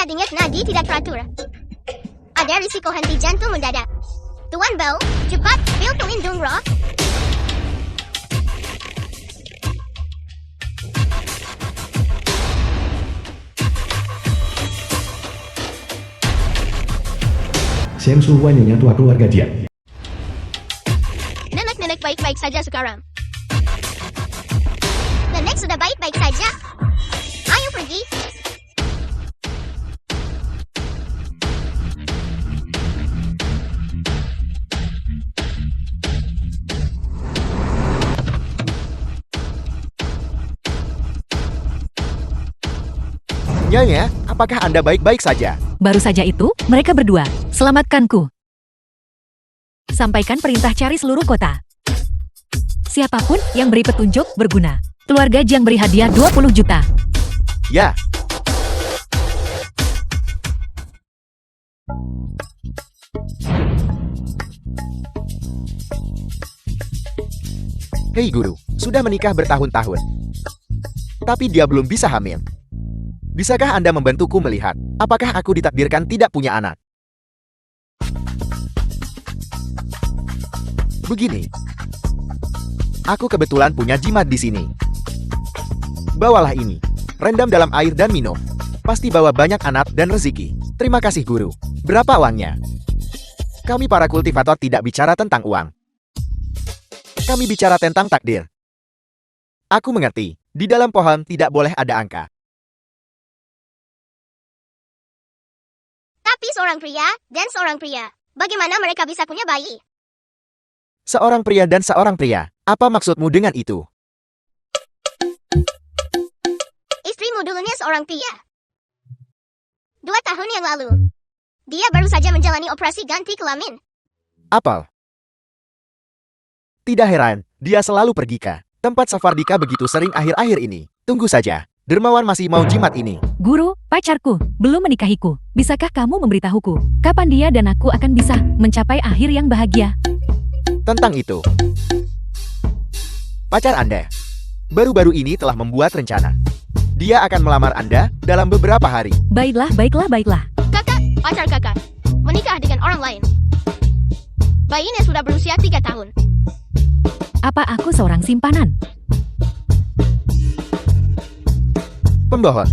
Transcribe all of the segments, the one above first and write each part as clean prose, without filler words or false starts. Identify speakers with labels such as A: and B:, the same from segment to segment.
A: Ingat nadi tidak teratur. Ada risiko henti jantung mendadak. Tuan Bow, cepat pil pelindung roh.
B: Sensu yang tua keluarga dia.
A: Nenek baik-baik saja sekarang. Nenek sudah baik-baik saja. Ayo pergi.
C: Nyonya, apakah Anda baik-baik saja?
D: Baru saja itu, mereka berdua. Selamatkanku. Sampaikan perintah cari seluruh kota. Siapapun yang beri petunjuk berguna. Keluarga Jiang beri hadiah 20 juta.
C: Ya. Hei guru, sudah menikah bertahun-tahun. Tapi dia belum bisa hamil. Bisakah Anda membantuku melihat, apakah aku ditakdirkan tidak punya anak? Begini. Aku kebetulan punya jimat di sini. Bawalah ini. Rendam dalam air dan minum. Pasti bawa banyak anak dan rezeki. Terima kasih guru. Berapa uangnya? Kami para kultivator tidak bicara tentang uang. Kami bicara tentang takdir. Aku mengerti. Di dalam pohon tidak boleh ada angka.
A: Tapi seorang pria dan seorang pria. Bagaimana mereka bisa punya bayi?
C: Seorang pria dan seorang pria. Apa maksudmu dengan itu?
A: Istrimu dulunya seorang pria. 2 tahun yang lalu. Dia baru saja menjalani operasi ganti kelamin.
C: Apel. Tidak heran, dia selalu pergi ke tempat Safardika begitu sering akhir-akhir ini. Tunggu saja, Dermawan masih mau jimat ini.
D: Guru, pacarku, belum menikahiku. Bisakah kamu memberitahuku, kapan dia dan aku akan bisa mencapai akhir yang bahagia?
C: Tentang itu, pacar Anda baru-baru ini telah membuat rencana. Dia akan melamar Anda dalam beberapa hari.
D: Baiklah.
A: Kakak, pacar kakak, menikah dengan orang lain. Bayinya sudah berusia 3 tahun.
D: Apa aku seorang simpanan?
C: Pembohong.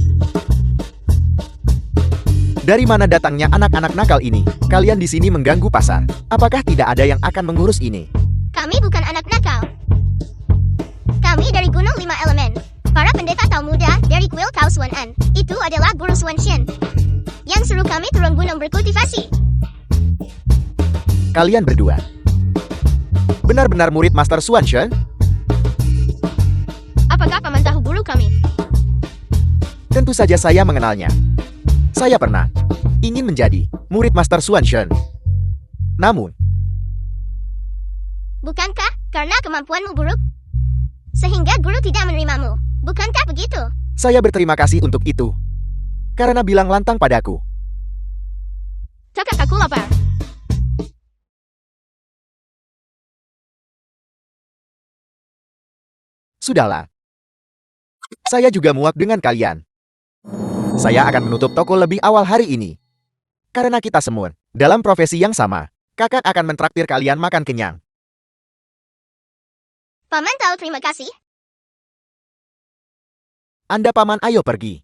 C: Dari mana datangnya anak-anak nakal ini? Kalian di sini mengganggu pasar. Apakah tidak ada yang akan mengurus ini?
A: Kami bukan anak nakal. Kami dari Gunung 5 Elemen. Para pendeta Tao muda dari kuil Tao Suan An. Itu adalah Guru Suan Shen. Yang suruh kami turun gunung berkultivasi.
C: Kalian berdua benar-benar murid Master Suan Shen?
A: Apakah paman tahu guru kami?
C: Tentu saja saya mengenalnya. Saya pernah ingin menjadi murid Master Suan Shen. Namun,
A: bukankah karena kemampuanmu buruk? Sehingga guru tidak menerimamu. Bukankah begitu?
C: saya berterima kasih untuk itu. Karena bilang lantang padaku.
A: Kakak, aku lapar.
C: Sudahlah. Saya juga muak dengan kalian. Saya akan menutup toko lebih awal hari ini. Karena kita semua dalam profesi yang sama. Kakak akan mentraktir kalian makan kenyang.
A: Paman tahu, terima kasih.
C: Anda paman, ayo pergi.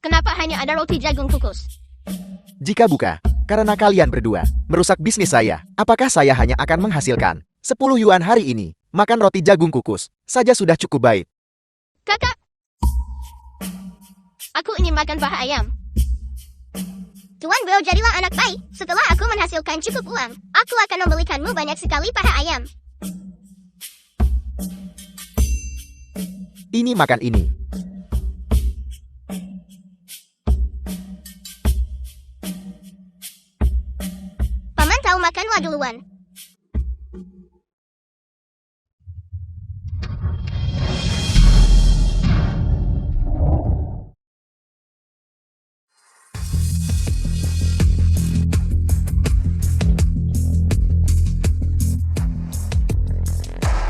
A: Kenapa hanya ada roti jagung kukus?
C: Jika buka, karena kalian berdua merusak bisnis saya, apakah saya hanya akan menghasilkan 10 yuan hari ini? Makan roti jagung kukus saja sudah cukup baik.
A: Kakak, aku ingin makan paha ayam. Tuan Will, jadilah anak baik. Setelah aku menghasilkan cukup uang, aku akan membelikanmu banyak sekali paha ayam.
C: Ini makan ini.
A: Paman tahu, makanlah duluan.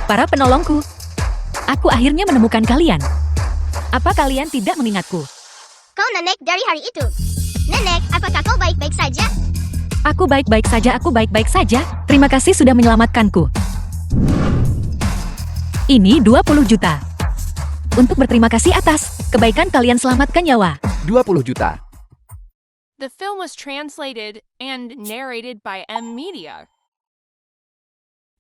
D: Para penolongku. Aku akhirnya menemukan kalian. Apa kalian tidak mengingatku?
A: Kau nenek dari hari itu. Nenek, apakah kau baik-baik saja?
D: Aku baik-baik saja, aku baik-baik saja. Terima kasih sudah menyelamatkanku. Ini 20 juta. Untuk berterima kasih atas kebaikan kalian selamatkan nyawa.
C: 20 juta.
E: The film was translated and narrated by M Media.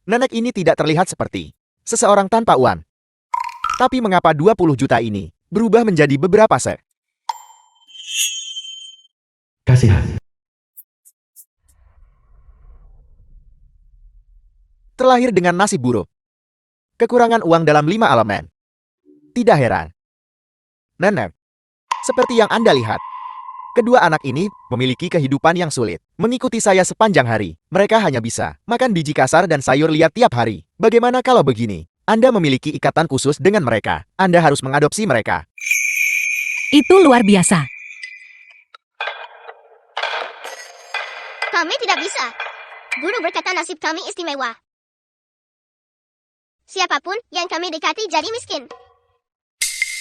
C: Nenek ini tidak terlihat seperti seseorang tanpa uang. Tapi mengapa 20 juta ini berubah menjadi beberapa set?
B: Kasihan.
C: Terlahir dengan nasib buruk. Kekurangan uang dalam 5 elemen. Tidak heran. Nenek, seperti yang Anda lihat, kedua anak ini memiliki kehidupan yang sulit. Mengikuti saya sepanjang hari, mereka hanya bisa makan biji kasar dan sayur liat tiap hari. Bagaimana kalau begini? Anda memiliki ikatan khusus dengan mereka. Anda harus mengadopsi mereka.
D: Itu luar biasa.
A: Kami tidak bisa. Guru berkata nasib kami istimewa. Siapapun yang kami dekati jadi miskin.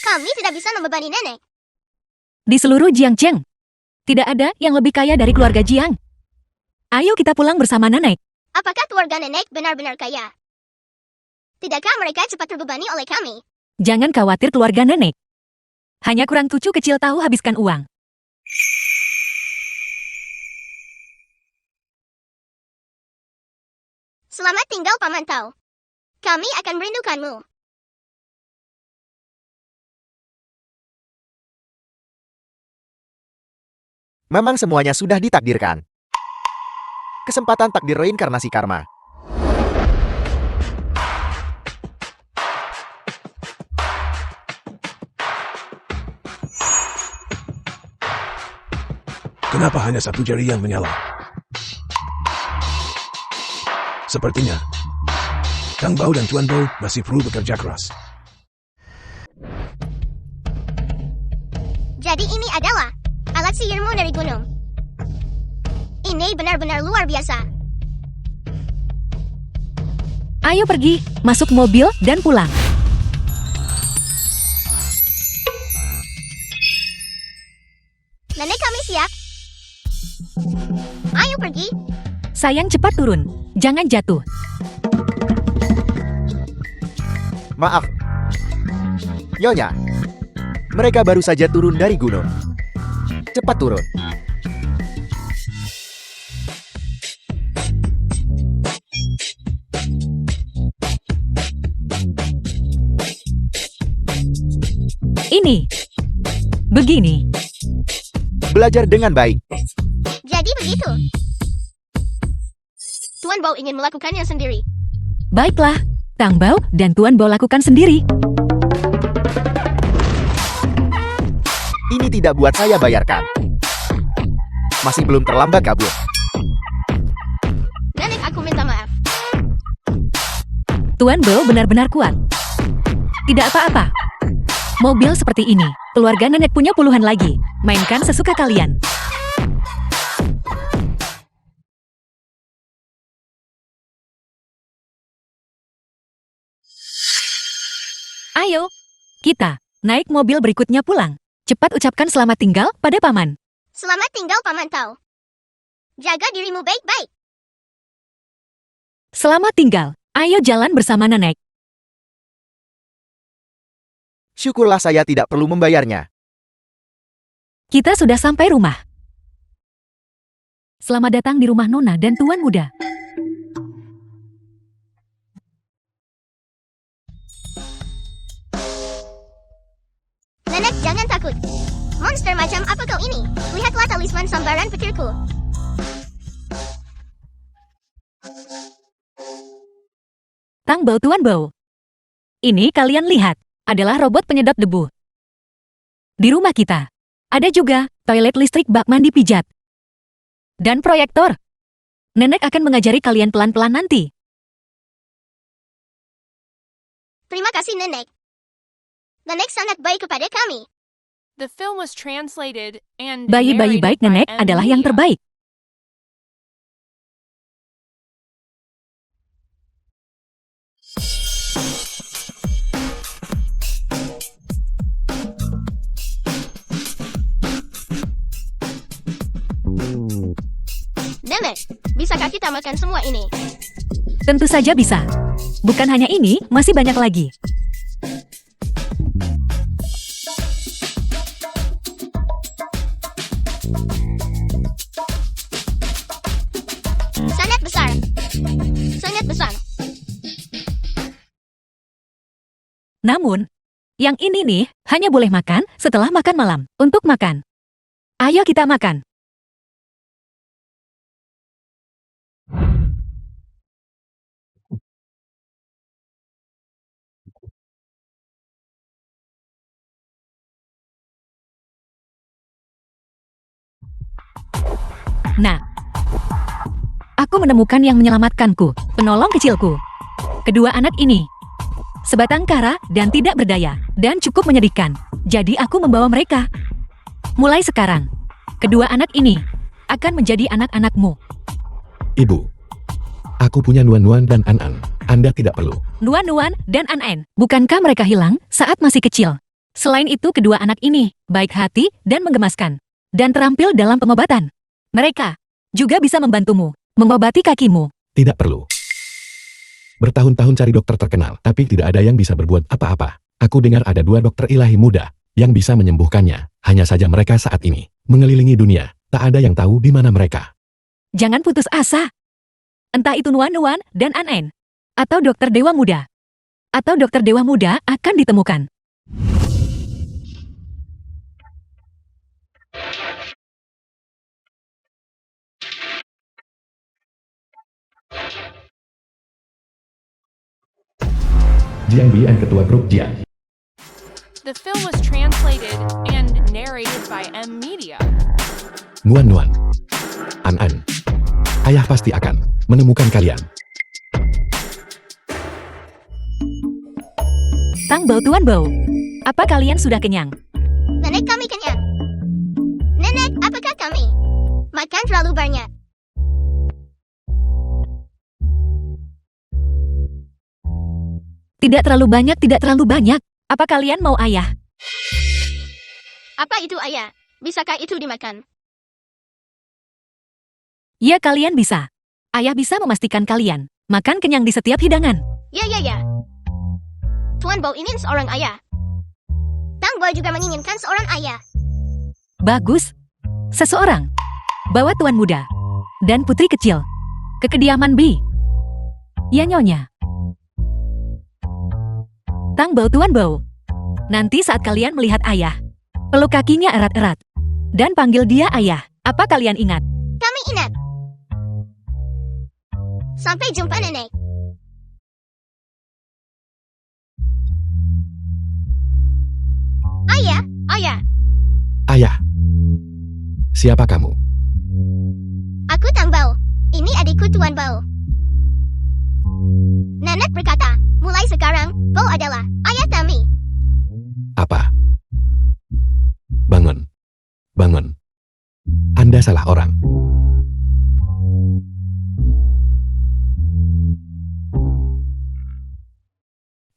A: Kami tidak bisa membebani nenek.
D: Di seluruh Jiangcheng, tidak ada yang lebih kaya dari keluarga Jiang. Ayo kita pulang bersama nenek.
A: Apakah keluarga nenek benar-benar kaya? Tidakkah mereka cepat terbebani oleh kami?
D: Jangan khawatir keluarga nenek. Hanya kurang cucu kecil tahu habiskan uang.
A: Selamat tinggal Paman Tau. Kami akan merindukanmu.
C: Memang semuanya sudah ditakdirkan. Kesempatan takdir reinkarnasi karma.
F: Kenapa hanya satu jari yang menyala? Sepertinya, Kang Bao dan Tuan Bao masih perlu bekerja keras.
A: Jadi ini adalah alat sihirmu dari gunung. Ini benar-benar luar biasa.
D: Ayo pergi, masuk mobil dan pulang.
A: Nenek kami siap. Ayo pergi.
D: Sayang cepat turun, jangan jatuh.
C: Maaf. Nyonya. Mereka baru saja turun dari gunung. Cepat turun.
D: Ini. Begini.
C: Belajar dengan baik.
A: Jadi begitu. Tuan Bao ingin melakukannya sendiri.
D: Baiklah, Tang Bao dan Tuan Bao lakukan sendiri.
C: Ini tidak buat saya bayarkan. Masih belum terlambat kabur.
A: Nenek aku minta maaf.
D: Tuan Bao benar-benar kuat. Tidak apa-apa. Mobil seperti ini, keluarga nenek punya puluhan lagi. Mainkan sesuka kalian. Ayo, kita naik mobil berikutnya pulang. Cepat ucapkan selamat tinggal pada paman.
A: Selamat tinggal Paman Tau. Jaga dirimu baik-baik.
D: Selamat tinggal. Ayo jalan bersama nenek.
C: Syukurlah saya tidak perlu membayarnya.
D: Kita sudah sampai rumah. Selamat datang di rumah Nona dan Tuan Muda.
A: Nenek jangan takut. Monster macam apa kau ini? Lihatlah talisman sambaran petirku.
D: Tang Bao Tuan Bao. Ini kalian lihat, adalah robot penyedot debu. Di rumah kita, ada juga toilet listrik bak mandi pijat. Dan proyektor. Nenek akan mengajari kalian pelan-pelan nanti.
A: Terima kasih Nenek. Nenek sangat baik kepada kami.
E: The film was translated and
D: Bayi-bayi
E: narrated
D: baik
E: by
D: nenek
E: M
D: adalah yang
E: Media.
D: terbaik.
A: bisakah kita makan semua ini?
D: Tentu saja bisa. Bukan hanya ini, masih banyak lagi.
A: Sangat besar. Sangat besar.
D: Namun, yang ini nih, hanya boleh makan setelah makan malam. Untuk makan. Ayo kita makan. Nah, aku menemukan yang menyelamatkanku, penolong kecilku. Kedua anak ini. Sebatang kara dan tidak berdaya, dan cukup menyedihkan. Jadi aku membawa mereka. Mulai sekarang, kedua anak ini akan menjadi anak-anakmu.
B: Ibu, aku punya Nuan-Nuan dan An-An. Anda tidak perlu.
D: Nuan-Nuan dan An-An, bukankah mereka hilang saat masih kecil? Selain itu kedua anak ini baik hati dan menggemaskan. Dan terampil dalam pengobatan. Mereka juga bisa membantumu mengobati kakimu.
B: Tidak perlu. Bertahun-tahun cari dokter terkenal, tapi tidak ada yang bisa berbuat apa-apa. Aku dengar ada 2 dokter ilahi muda yang bisa menyembuhkannya. Hanya saja mereka saat ini mengelilingi dunia. Tak ada yang tahu di mana mereka.
D: Jangan putus asa. Entah itu Nuan-Nuan dan An-An. Atau dokter Dewa Muda. Atau dokter Dewa Muda akan ditemukan.
B: Jiang Bian, ketua grup Jiang.
E: The film was translated and narrated by M Media.
B: Nuan-Nuan. An-An. Ayah pasti akan menemukan kalian.
D: Tang Bau Tuan Bau. Apa kalian sudah kenyang?
A: Nenek kami kenyang. Nenek, apakah kami makan terlalu banyak?
D: Tidak terlalu banyak, tidak terlalu banyak. Apa kalian mau ayah?
A: Apa itu ayah? Bisakah itu dimakan?
D: Ya kalian bisa. Ayah bisa memastikan kalian makan kenyang di setiap hidangan.
A: Ya. Tuan Bau ingin seorang ayah. Tang Bau juga menginginkan seorang ayah.
D: Bagus. Seseorang. Bawa tuan muda. Dan putri kecil. Ke kediaman Bi. Ya nyonya. Tang Bau Tuan Bau. Nanti saat kalian melihat ayah, peluk kakinya erat-erat. Dan panggil dia ayah. Apa kalian ingat?
A: Kami ingat. Sampai jumpa nenek. Ayah.
B: Ayah. Siapa kamu?
A: Aku Tang Bau. Ini adikku Tuan Bau. Nenek berkata, mulai sekarang, Bau adalah ayah kami.
B: Apa? Bangun. Bangun. Anda salah orang.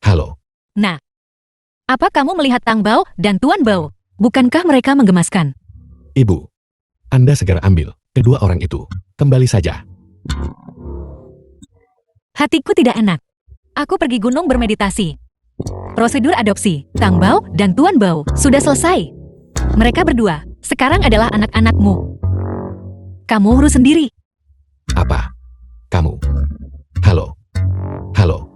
B: Halo.
D: Nah, apa kamu melihat Tang Bau dan Tuan Bau? Bukankah mereka menggemaskan?
B: Ibu. Anda segera ambil kedua orang itu. Kembali saja.
D: Hatiku tidak enak. Aku pergi gunung bermeditasi. Prosedur adopsi, Tang Bau dan Tuan Bau sudah selesai. Mereka berdua sekarang adalah anak-anakmu. Kamu urus sendiri.
B: Apa? Kamu? Halo. Halo.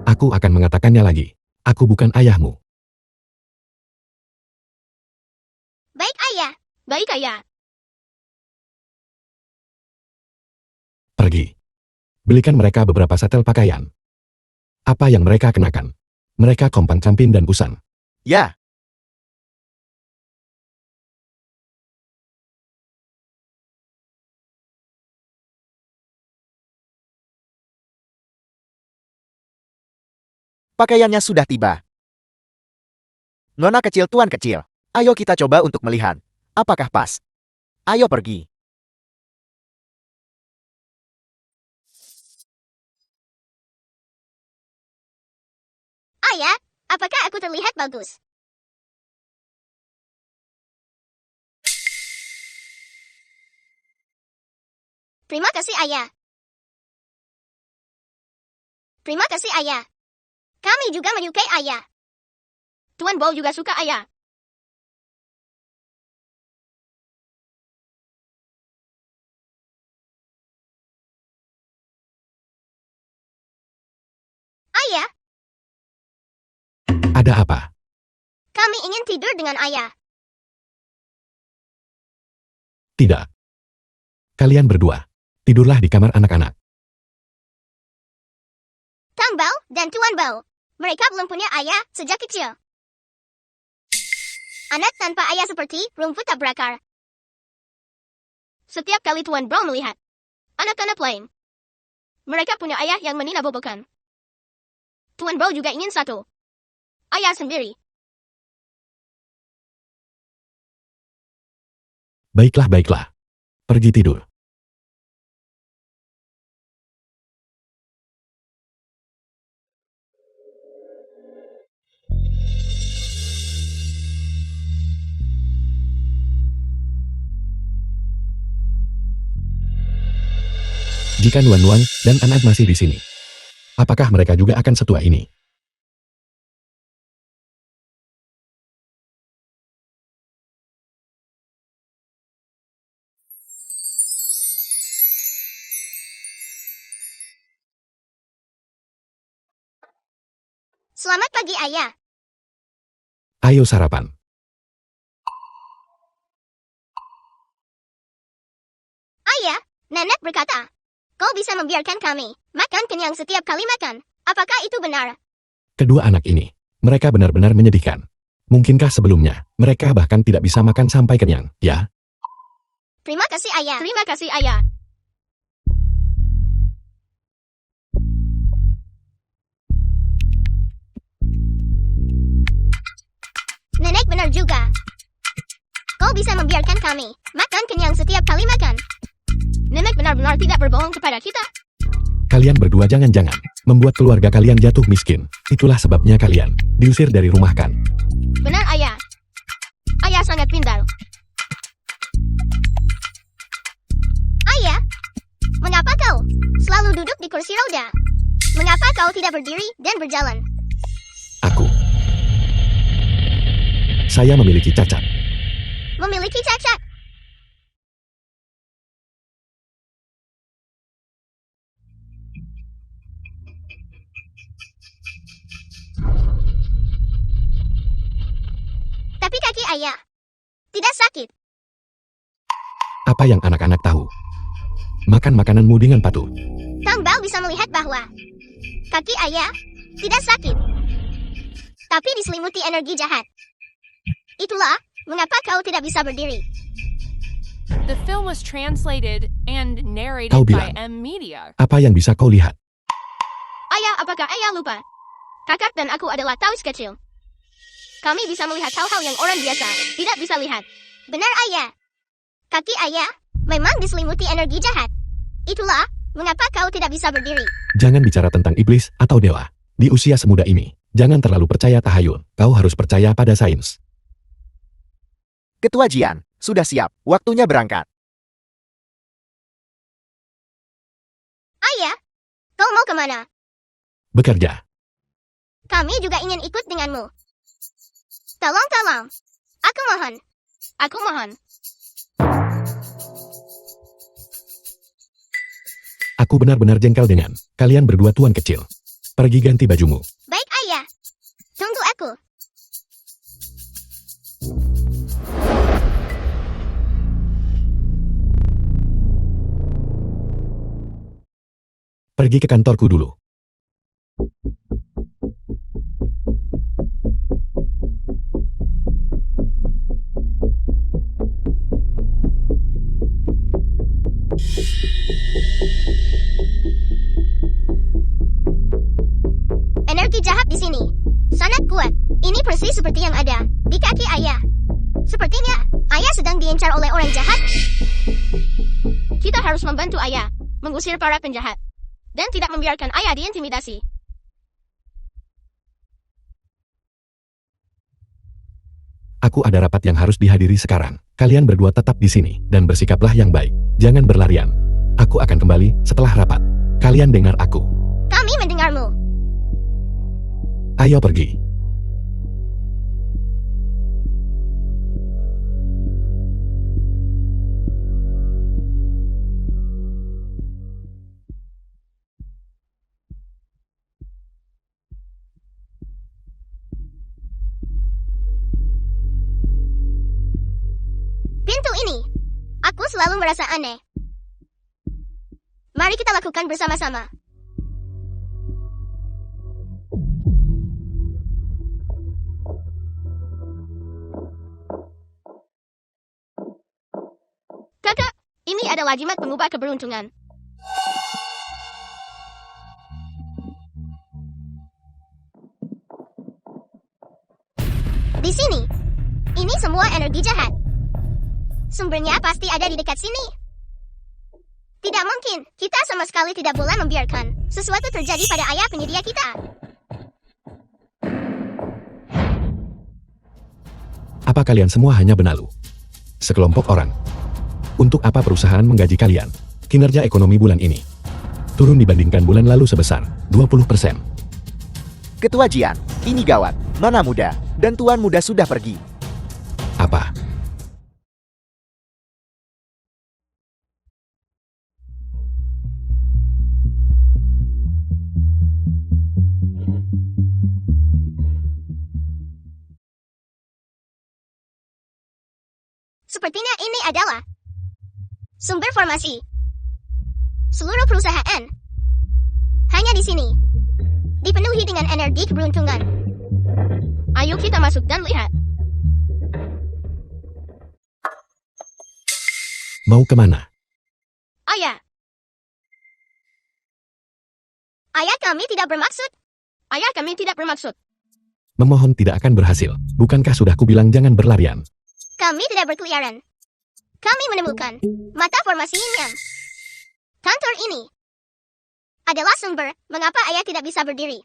B: Aku akan mengatakannya lagi. Aku bukan ayahmu.
A: Baik ayah. Baik ayah.
B: Pergi. Belikan mereka beberapa setel pakaian. Apa yang mereka kenakan? Mereka kompan campin dan busan.
C: Ya, pakaiannya sudah tiba. Nona kecil, tuan kecil. Ayo kita coba untuk melihat. Apakah pas? Ayo pergi.
A: Ayah, apakah aku terlihat bagus? Terima kasih, Ayah. Terima kasih, Ayah. Kami juga menyukai Ayah.
E: Tuan Bo juga suka Ayah.
A: Ayah,
B: Ada apa?
A: kami ingin tidur dengan Ayah.
B: Tidak. Kalian berdua, tidurlah di kamar anak-anak.
A: Tang Bao dan Tuan Bao. Mereka belum punya ayah sejak kecil. Anak tanpa ayah seperti rumput tak berakar.
E: Setiap kali Tuan Bo melihat anak-anak lain, mereka punya ayah yang meninabobokan. Tuan Bo juga ingin satu. Ayah sendiri.
B: Baiklah, baiklah. Pergi tidur. Jika Nuan-Nuan dan An-An masih di sini, apakah mereka juga akan setua ini?
A: Selamat pagi, Ayah.
B: Ayo sarapan.
A: Ayah, Nenek berkata, kau bisa membiarkan kami makan kenyang setiap kali makan. Apakah itu benar?
B: Kedua anak ini, mereka benar-benar menyedihkan. Mungkinkah sebelumnya, mereka bahkan tidak bisa makan sampai kenyang, ya?
A: Terima kasih, Ayah.
E: Terima kasih Ayah.
A: Nenek benar juga. Kau bisa membiarkan kami makan kenyang setiap kali makan.
E: Nenek benar-benar tidak berbohong kepada kita.
B: Kalian berdua jangan-jangan membuat keluarga kalian jatuh miskin. Itulah sebabnya kalian diusir dari rumah kan?
E: Benar Ayah. Ayah sangat pintar.
A: Ayah, mengapa kau selalu duduk di kursi roda? Mengapa kau tidak berdiri dan berjalan?
B: Saya memiliki cacat.
A: Memiliki cacat. Tapi kaki Ayah tidak sakit.
B: Apa yang anak-anak tahu? Makan makananmu dengan patuh.
A: Tang Bao bisa melihat bahwa kaki Ayah tidak sakit, tapi diselimuti energi jahat. Itulah mengapa kau tidak bisa berdiri.
E: The film was translated and narrated
B: Kau
E: by
B: bilang.
E: M Media.
B: Apa yang bisa kau lihat?
E: Ayah, apakah Ayah lupa? Kakak dan aku adalah taus kecil. Kami bisa melihat hal-hal yang orang biasa tidak bisa lihat.
A: Benar, Ayah. Kaki Ayah memang diselimuti energi jahat. Itulah mengapa kau tidak bisa berdiri.
B: Jangan bicara tentang iblis atau dewa. Di usia semuda ini, jangan terlalu percaya tahayul. Kau harus percaya pada sains.
C: Ketua Jian, sudah siap. Waktunya berangkat.
A: Ayah, kau mau kemana?
B: Bekerja.
A: Kami juga ingin ikut denganmu. Tolong. Aku mohon.
E: Aku mohon.
B: Aku benar-benar jengkel dengan kalian berdua tuan kecil. Pergi ganti bajumu.
A: Baik, Ayah. Tunggu aku.
B: Pergi ke kantorku dulu.
A: Energi jahat di sini sangat kuat. Ini persis seperti yang ada di kaki Ayah. Sepertinya Ayah sedang diincar oleh orang jahat.
E: Kita harus membantu Ayah mengusir para penjahat dan tidak membiarkan Ayah diintimidasi.
B: Aku ada rapat yang harus dihadiri sekarang. Kalian berdua tetap di sini dan bersikaplah yang baik. Jangan berlarian. Aku akan kembali setelah rapat. Kalian dengar aku.
A: Kami mendengarmu.
B: Ayo pergi.
A: Pintu ini. Aku selalu merasa aneh. Mari kita lakukan bersama-sama.
E: Kakak, ini adalah jimat pengubah keberuntungan.
A: Di sini. Ini semua energi jahat. Sumbernya pasti ada di dekat sini. Tidak mungkin, kita sama sekali tidak boleh membiarkan sesuatu terjadi pada ayah penyedia kita.
B: Apa kalian semua hanya benalu? Sekelompok orang. Untuk apa perusahaan menggaji kalian? Kinerja ekonomi bulan ini turun dibandingkan bulan lalu sebesar 20%.
C: Ketua Jian, ini gawat. Nona muda dan tuan muda sudah pergi.
B: Apa?
A: Sepertinya ini adalah sumber formasi seluruh perusahaan. Hanya di sini. Dipenuhi dengan energi keberuntungan.
E: Ayo kita masuk dan lihat.
B: Mau kemana?
E: Ayah,
A: Ayah kami tidak bermaksud.
E: ayah kami tidak bermaksud.
B: Memohon tidak akan berhasil. Bukankah sudah kubilang jangan berlarian?
A: Kami tidak berkeliaran. Kami menemukan mata formasi yin yang. Kantor ini adalah sumber mengapa ayah tidak bisa berdiri.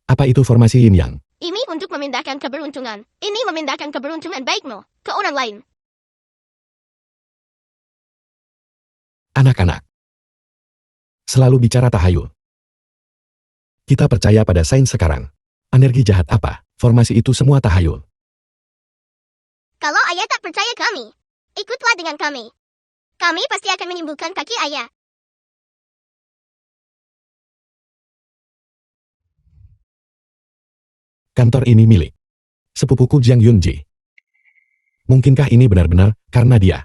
B: Apa itu formasi yin yang?
E: Ini untuk memindahkan keberuntungan. Ini memindahkan keberuntungan baikmu ke orang lain.
B: Anak-anak. Selalu bicara tahayul. Kita percaya pada sains sekarang. Energi jahat apa? Formasi itu semua tahayul.
A: Kalau ayah tak percaya kami, ikutlah dengan kami. Kami pasti akan menyembuhkan kaki ayah.
B: Kantor ini milik sepupuku Jiang Yunji. Mungkinkah ini benar-benar karena dia?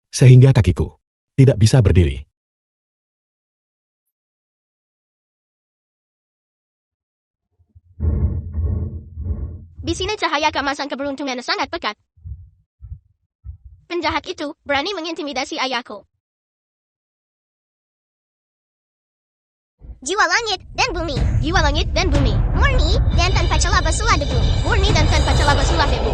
B: Sehingga kakiku tidak bisa berdiri.
E: Di sini cahaya keemasan keberuntungan sangat pekat. Penjahat itu berani mengintimidasi ayahku.
A: Jiwa langit dan bumi,
E: Jiwa langit dan bumi.
A: murni dan tanpa celah basulah debu.
E: Murni dan tanpa celah basulah debu.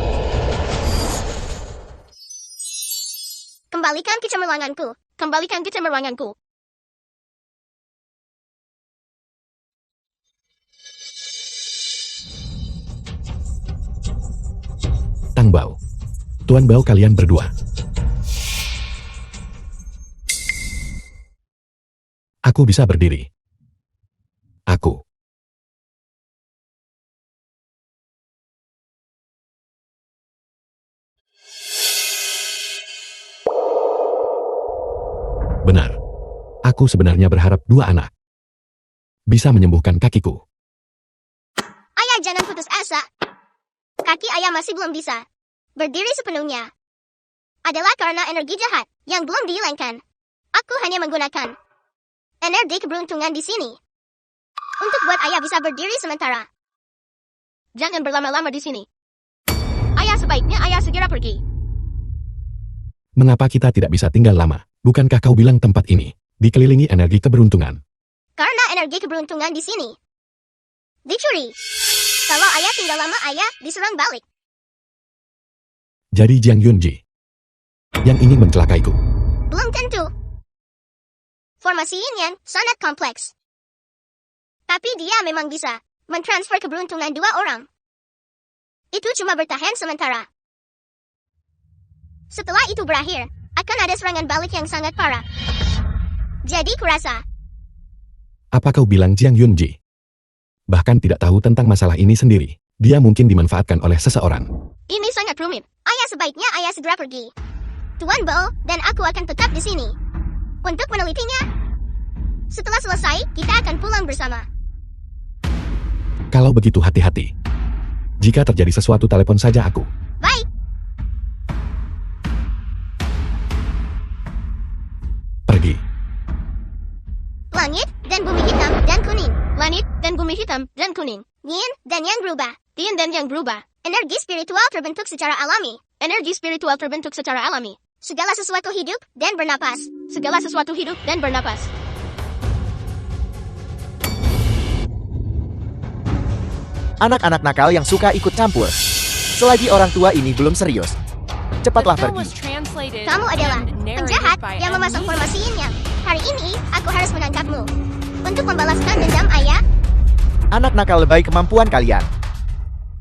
A: Kembalikan kecemerlanganku.
E: Kembalikan kecemerlanganku.
B: Tang Bao. Tuan Bao kalian berdua. Aku bisa berdiri. Aku. Benar. Aku sebenarnya berharap dua anak bisa menyembuhkan kakiku.
A: Ayah jangan putus asa. Kaki ayah masih belum bisa berdiri sepenuhnya. Adalah karena energi jahat yang belum dihilangkan. Aku hanya menggunakan energi keberuntungan di sini untuk buat ayah bisa berdiri sementara.
E: Jangan berlama-lama di sini. Ayah sebaiknya ayah segera pergi.
B: Mengapa kita tidak bisa tinggal lama? Bukankah kau bilang tempat ini dikelilingi energi keberuntungan?
A: Karena energi keberuntungan di sini dicuri. Kalau ayah tinggal lama, ayah diserang balik.
B: Jadi Jiang Yunji yang ingin mencelakaiku.
A: Belum tentu. Formasi yin yang sangat kompleks. Tapi dia memang bisa mentransfer keberuntungan dua orang. Itu cuma bertahan sementara. Setelah itu berakhir, akan ada serangan balik yang sangat parah. Jadi kurasa,
B: Apa kau bilang Jiang Yunji? Bahkan tidak tahu tentang masalah ini sendiri. Dia mungkin dimanfaatkan oleh seseorang.
E: Ini sangat rumit.
A: ayah sebaiknya ayah segera pergi. Tuan Bo dan aku akan tetap di sini untuk menelitinya. Setelah selesai, kita akan pulang bersama.
B: Kalau begitu hati-hati. Jika terjadi sesuatu telepon saja aku.
A: Baik.
B: Pergi.
A: Langit dan bumi hitam dan kuning.
E: Langit dan bumi hitam dan kuning.
A: Yin dan yang berubah.
E: Yin dan yang berubah.
A: Energi spiritual terbentuk secara alami.
E: Energi spiritual terbentuk secara alami.
A: Segala sesuatu hidup dan bernapas.
E: Segala sesuatu hidup dan bernapas.
C: Anak-anak nakal yang suka ikut campur. Selagi orang tua ini belum serius. Cepatlah pergi.
A: Kamu adalah penjahat yang memasang formasi Yin Yang. Hari ini, aku harus menangkapmu. Untuk membalaskan dendam ayah,
C: Anak nakal lebay kemampuan kalian.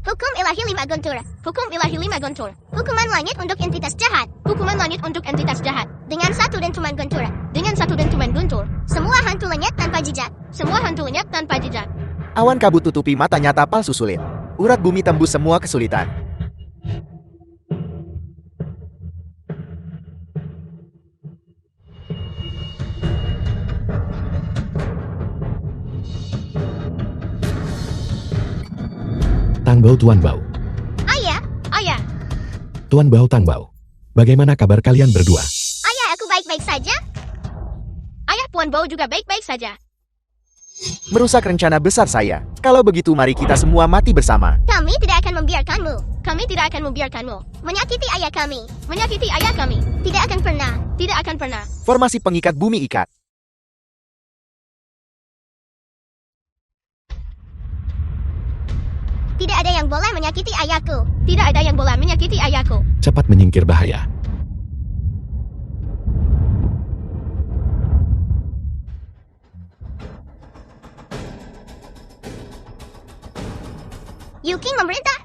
A: hukum ilahi 5 guntur.
E: Hukum ilahi 5 guntur.
A: Hukuman langit untuk entitas jahat.
E: Hukuman langit untuk entitas jahat.
A: Dengan 1 dentuman guntur.
E: Dengan 1 dentuman guntur.
A: Semua hantu lenyap tanpa jejak.
E: Semua hantu lenyap tanpa jejak.
C: Awan kabut tutupi mata nyata palsu sulit. Urat bumi tembus semua kesulitan.
B: Tang Bau Tuan Bau.
A: Ayah,
E: Ayah,
B: Tuan Bau Tang Bau. Bagaimana kabar kalian berdua?
A: ayah aku baik-baik saja.
E: Ayah Puan Bau juga baik-baik saja.
C: Merusak rencana besar saya. Kalau begitu mari kita semua mati bersama.
A: Kami tidak akan membiarkanmu
E: Kami tidak akan membiarkanmu
A: menyakiti ayah kami.
E: menyakiti ayah kami.
A: Tidak akan pernah.
E: Tidak akan pernah.
C: Formasi pengikat bumi ikat.
A: Tidak ada yang boleh menyakiti ayahku.
E: Tidak ada yang boleh menyakiti ayahku.
B: Cepat menyingkir bahaya.
A: Yuking memerintah.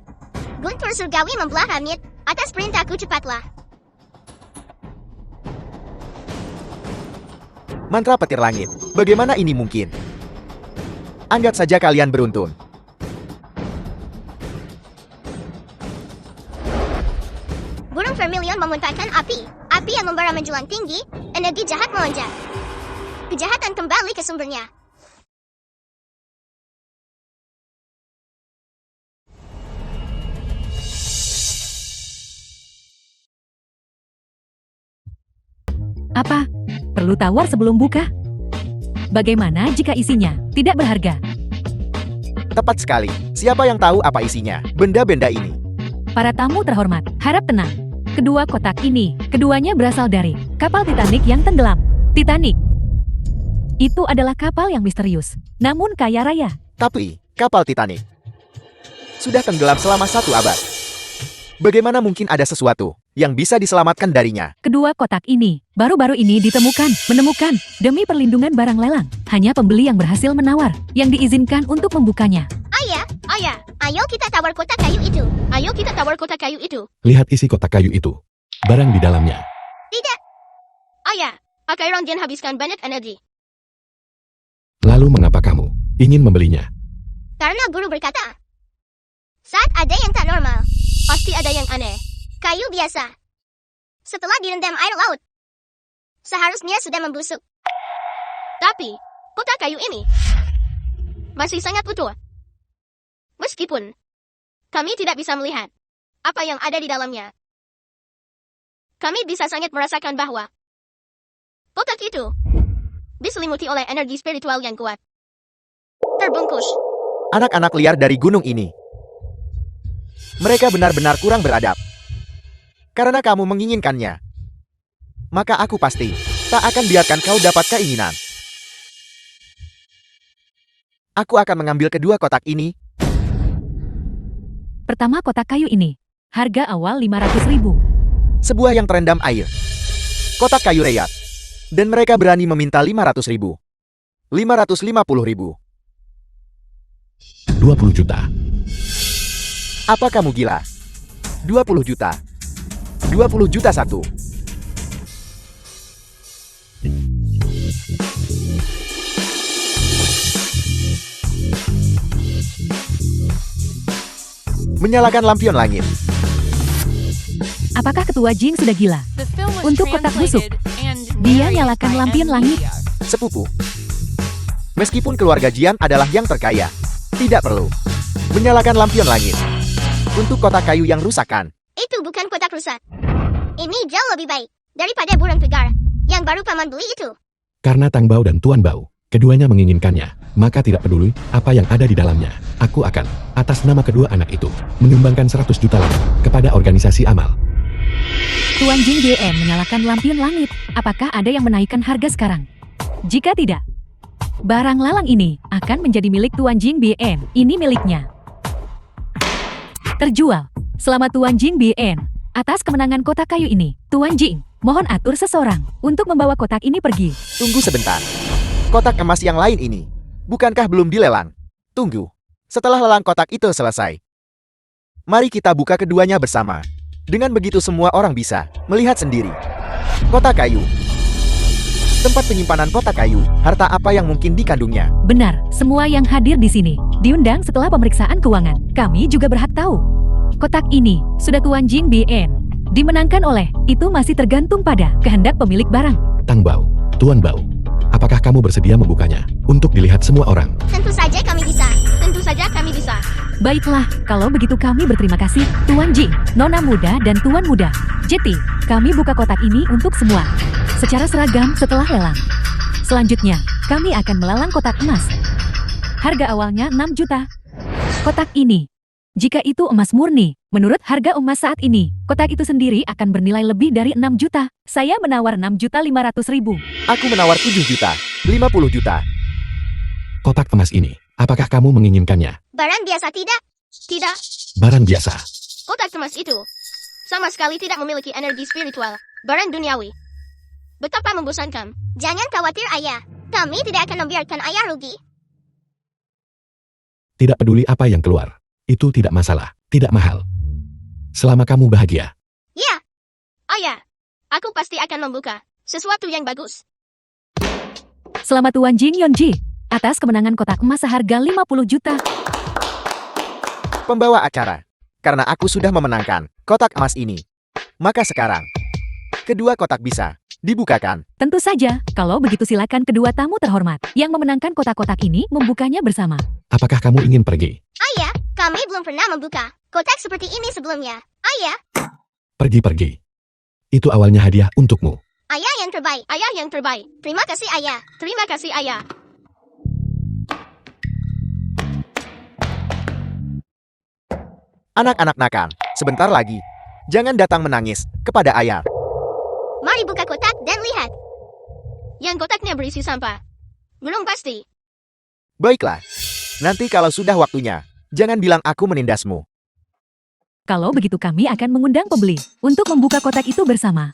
A: Guntur surgawi membelah langit. Atas perintahku cepatlah.
C: Mantra petir langit. Bagaimana ini mungkin? Anggap saja kalian beruntung.
A: Burung vermilion memuntahkan api. Api yang membara menjulang tinggi. Energi jahat melonjak. Kejahatan kembali ke sumbernya.
D: Apa? Perlu tawar sebelum buka? Bagaimana jika isinya tidak berharga?
C: Tepat sekali. Siapa yang tahu apa isinya? Benda-benda ini.
D: Para tamu terhormat, harap tenang. Kedua kotak ini, keduanya berasal dari kapal Titanic yang tenggelam. Titanic. Itu adalah kapal yang misterius, namun kaya raya.
C: Tapi, kapal Titanic sudah tenggelam selama 1 abad. Bagaimana mungkin ada sesuatu yang bisa diselamatkan darinya?
D: Kedua kotak ini baru-baru ini menemukan demi perlindungan barang lelang. Hanya pembeli yang berhasil menawar, yang diizinkan untuk membukanya.
A: Ayah,
E: Ayah,
A: ayo kita tawar kotak kayu itu.
E: ayo kita tawar kotak kayu itu.
B: Lihat isi kotak kayu itu. Barang di dalamnya.
A: Tidak,
E: Ayah, Akai Rangjin habiskan banyak energi.
B: Lalu mengapa kamu ingin membelinya?
A: karena guru berkata, saat ada yang tak normal,
E: Pasti ada yang aneh.
A: kayu biasa. Setelah direndam air laut, seharusnya sudah membusuk.
E: Tapi, kotak kayu ini masih sangat utuh. Meskipun kami tidak bisa melihat apa yang ada di dalamnya, kami bisa sangat merasakan bahwa kotak itu diselimuti oleh energi spiritual yang kuat. Terbungkus.
C: Anak-anak liar dari gunung ini. Mereka benar-benar kurang beradab. Karena kamu menginginkannya, maka aku pasti tak akan biarkan kau dapat keinginan. Aku akan mengambil kedua kotak ini.
D: Pertama kotak kayu ini, harga awal 500.000.
C: Sebuah yang terendam air. Kotak kayu reyat. Dan mereka berani meminta 500.000. 550.000.
B: 20 juta.
C: Apa kamu gila? 20 juta. 20 juta satu. Menyalakan lampion langit.
D: Apakah ketua Jing sudah gila? Untuk kotak busuk, dia nyalakan lampion langit.
C: Sepupu. Meskipun keluarga Jian adalah yang terkaya, tidak perlu menyalakan lampion langit. Untuk kotak kayu yang rusakan.
A: Itu bukan kotak rusak. Ini jauh lebih baik daripada burung pegar yang baru paman beli itu.
B: Karena Tang Bao dan Tuan Bao, keduanya menginginkannya, maka tidak peduli apa yang ada di dalamnya. Aku akan, atas nama kedua anak itu, menyumbangkan 100 juta lebih kepada organisasi amal.
D: Tuan Jing BM menyalakan lampion langit. Apakah ada yang menaikkan harga sekarang? Jika tidak, barang lalang ini akan menjadi milik Tuan Jing BM. Ini miliknya. Terjual. Selamat Tuan Jing BM atas kemenangan kotak kayu ini. Tuan Jing, mohon atur seseorang untuk membawa kotak ini pergi.
C: Tunggu sebentar. Kotak emas yang lain ini, bukankah belum dilelang? Tunggu. Setelah lelang kotak itu selesai, mari kita buka keduanya bersama. Dengan begitu semua orang bisa melihat sendiri. Kotak kayu. Tempat penyimpanan kotak kayu, harta apa yang mungkin dikandungnya.
D: Benar, semua yang hadir di sini diundang setelah pemeriksaan keuangan. Kami juga berhak tahu. Kotak ini sudah Tuan Jing BN dimenangkan oleh, itu masih tergantung pada kehendak pemilik barang.
B: Tang Bao, Tuan Bao, apakah kamu bersedia membukanya untuk dilihat semua orang?
A: Tentu saja kami bisa.
E: Tentu saja kami bisa.
D: Baiklah, kalau begitu kami berterima kasih, Tuan Jing, Nona Muda dan Tuan Muda. Jeti, kami buka kotak ini untuk semua secara seragam setelah lelang. Selanjutnya, kami akan melelang kotak emas. Harga awalnya 6 juta. Kotak ini, jika itu emas murni, menurut harga emas saat ini, kotak itu sendiri akan bernilai lebih dari 6 juta. Saya menawar 6.500.000.
C: Aku menawar 7 juta, 50 juta.
B: Kotak emas ini, apakah kamu menginginkannya?
A: Barang biasa tidak?
E: Tidak,
B: Barang biasa.
E: kotak emas itu sama sekali tidak memiliki energi spiritual. Barang duniawi. Betapa membosankan.
A: Jangan khawatir ayah. Kami tidak akan membiarkan ayah rugi.
B: Tidak peduli apa yang keluar. Itu tidak masalah, tidak mahal. Selama kamu bahagia.
A: Ya,
E: Ayah, aku pasti akan membuka sesuatu yang bagus.
D: Selamat Tuan Jing Yonji atas kemenangan kotak emas seharga 50 juta.
C: Pembawa acara. Karena aku sudah memenangkan kotak emas ini, maka sekarang kedua kotak bisa dibukakan.
D: Tentu saja, kalau begitu silakan kedua tamu terhormat yang memenangkan kotak-kotak ini membukanya bersama.
B: Apakah kamu ingin pergi?
A: ayah, kami belum pernah membuka kotak seperti ini sebelumnya. Ayah,
B: Pergi-pergi. Itu awalnya hadiah untukmu.
A: ayah yang terbaik.
E: Ayah yang terbaik.
A: Terima kasih ayah.
E: Terima kasih ayah.
C: Anak-anak nakal, sebentar lagi. Jangan datang menangis kepada ayah.
A: Mari buka kotak dan lihat.
E: Yang kotaknya berisi sampah. Belum pasti.
C: Baiklah. Nanti kalau sudah waktunya, jangan bilang aku menindasmu.
D: Kalau begitu kami akan mengundang pembeli untuk membuka kotak itu bersama.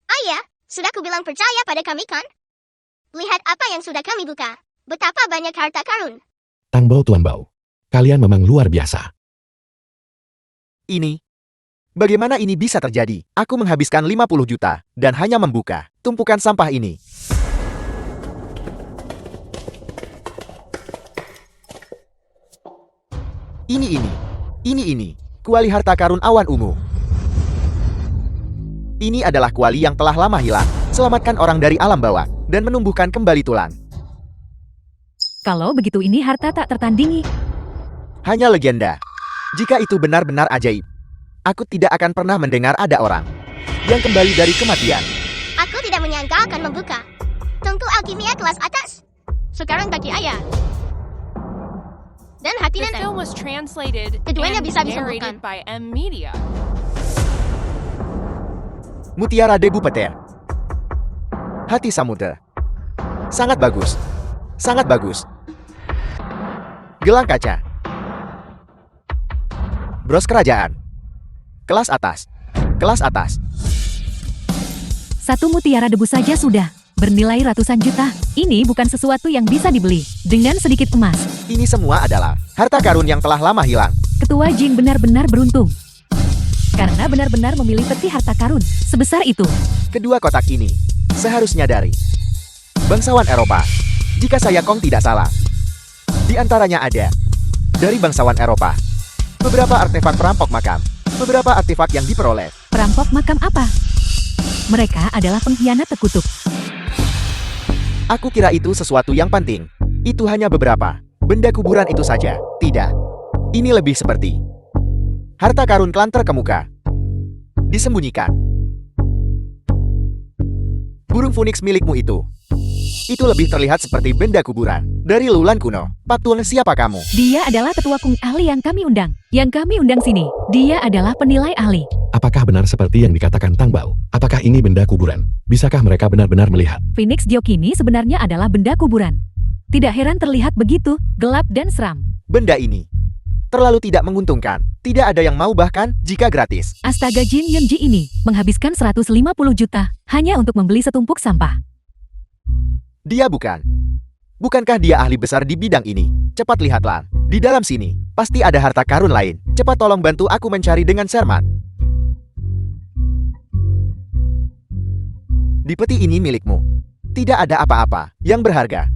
A: Ayah, sudah kubilang percaya pada kami kan? Lihat apa yang sudah kami buka. Betapa banyak harta karun.
B: Tang Bao, Tuan Bao. Kalian memang luar biasa.
C: Ini. Bagaimana ini bisa terjadi? Aku menghabiskan 50 juta dan hanya membuka tumpukan sampah ini. Ini. Kuali harta karun awan ungu. Ini adalah kuali yang telah lama hilang. Selamatkan orang dari alam bawah dan menumbuhkan kembali tulang.
D: Kalau begitu ini harta tak tertandingi.
C: Hanya legenda. Jika itu benar-benar ajaib, aku tidak akan pernah mendengar ada orang yang kembali dari kematian.
A: Aku tidak menyangka akan membuka tungku alkimia kelas atas.
E: Sekarang bagi ayah. Dan hati
G: The
E: nenek.
G: film was translated
E: Keduanya
G: and
E: bisa
G: narrated
E: disembuhkan.
G: by M Media.
C: Mutiara Debu Petir. Hati Samudra. Sangat bagus. Sangat bagus. Gelang kaca. Bros kerajaan. Kelas atas. Kelas atas.
D: Satu mutiara debu saja sudah bernilai ratusan juta. Ini bukan sesuatu yang bisa dibeli dengan sedikit emas.
C: Ini semua adalah harta karun yang telah lama hilang.
D: Ketua Jing benar-benar beruntung. Karena benar-benar memilih peti harta karun sebesar itu.
C: Kedua kotak ini seharusnya dari bangsawan Eropa. Jika saya tidak salah. Di antaranya ada dari bangsawan Eropa. Beberapa artefak perampok makam. Beberapa artefak yang diperoleh.
D: Perampok makam apa? Mereka adalah pengkhianat terkutuk.
C: Aku kira itu sesuatu yang penting. Itu hanya beberapa benda kuburan itu saja. Tidak. Ini lebih seperti harta karun klan terkemuka. Disembunyikan. Burung Phoenix milikmu itu. Itu lebih terlihat seperti benda kuburan. Dari Lulan kuno. Patung, siapa kamu?
D: Dia adalah ketua kung ahli yang kami undang. Yang kami undang sini. Dia adalah penilai ahli.
B: Apakah benar seperti yang dikatakan Tang Bao? Apakah ini benda kuburan? Bisakah mereka benar-benar melihat?
D: Phoenix Joke ini sebenarnya adalah benda kuburan. Tidak heran terlihat begitu, gelap dan seram.
C: Benda ini terlalu tidak menguntungkan. Tidak ada yang mau bahkan jika gratis.
D: Astaga, Jin Yunji ini menghabiskan 150 juta hanya untuk membeli setumpuk sampah.
C: Dia bukan. Bukankah dia ahli besar di bidang ini? Cepat lihatlah. Di dalam sini, pasti ada harta karun lain. Cepat tolong bantu aku mencari dengan cermat. Di peti ini milikmu. Tidak ada apa-apa yang berharga.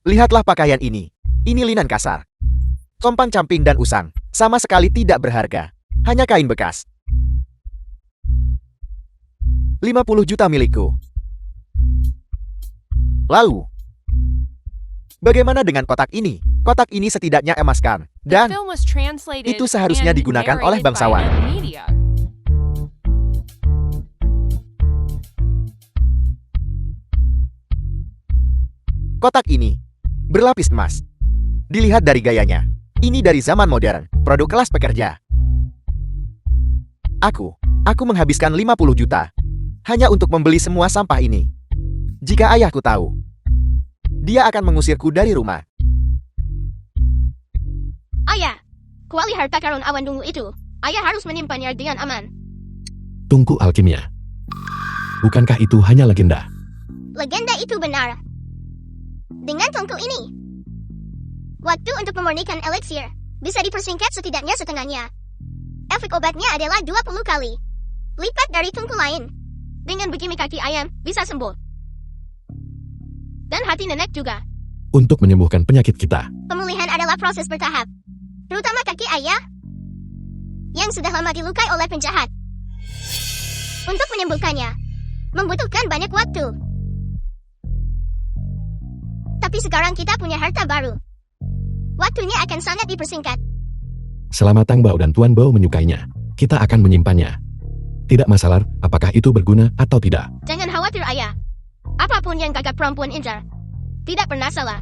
C: Lihatlah pakaian ini. Ini linan kasar. Compang-camping dan usang. Sama sekali tidak berharga. Hanya kain bekas. 50 juta milikku. Lalu, bagaimana dengan kotak ini? Kotak ini setidaknya emaskan.
G: The
C: Dan
G: film was translated
C: itu seharusnya
G: and
C: digunakan oleh
G: narrated by
C: bangsawan.
G: Media.
C: kotak ini berlapis emas. Dilihat dari gayanya. Ini dari zaman modern, produk kelas pekerja. Aku menghabiskan 50 juta. Hanya untuk membeli semua sampah ini. Jika ayahku tahu, dia akan mengusirku dari rumah.
E: Ayah, kuali harta karun awan dungu itu. Ayah harus menyimpannya dengan aman.
B: Tungku alkimia. Bukankah itu hanya legenda?
E: Legenda itu benar. Dengan tungku ini, waktu untuk memurnikan eliksir bisa dipersingkat setidaknya setengahnya. Efek obatnya adalah 20 kali lipat dari tungku lain. Dengan begini kaki ayam bisa sembuh. Dan hati nenek juga.
B: Untuk menyembuhkan penyakit kita.
E: Pemulihan adalah proses bertahap. Terutama kaki ayah yang sudah lama dilukai oleh penjahat. Untuk menyembuhkannya membutuhkan banyak waktu. Tapi sekarang kita punya harta baru. Waktunya akan sangat dipersingkat.
B: Selama Tang Bao dan Tuan Bao menyukainya, kita akan menyimpannya. Tidak masalah apakah itu berguna atau tidak.
E: Jangan khawatir ayah. Apapun yang kakak perempuan incar, tidak pernah salah.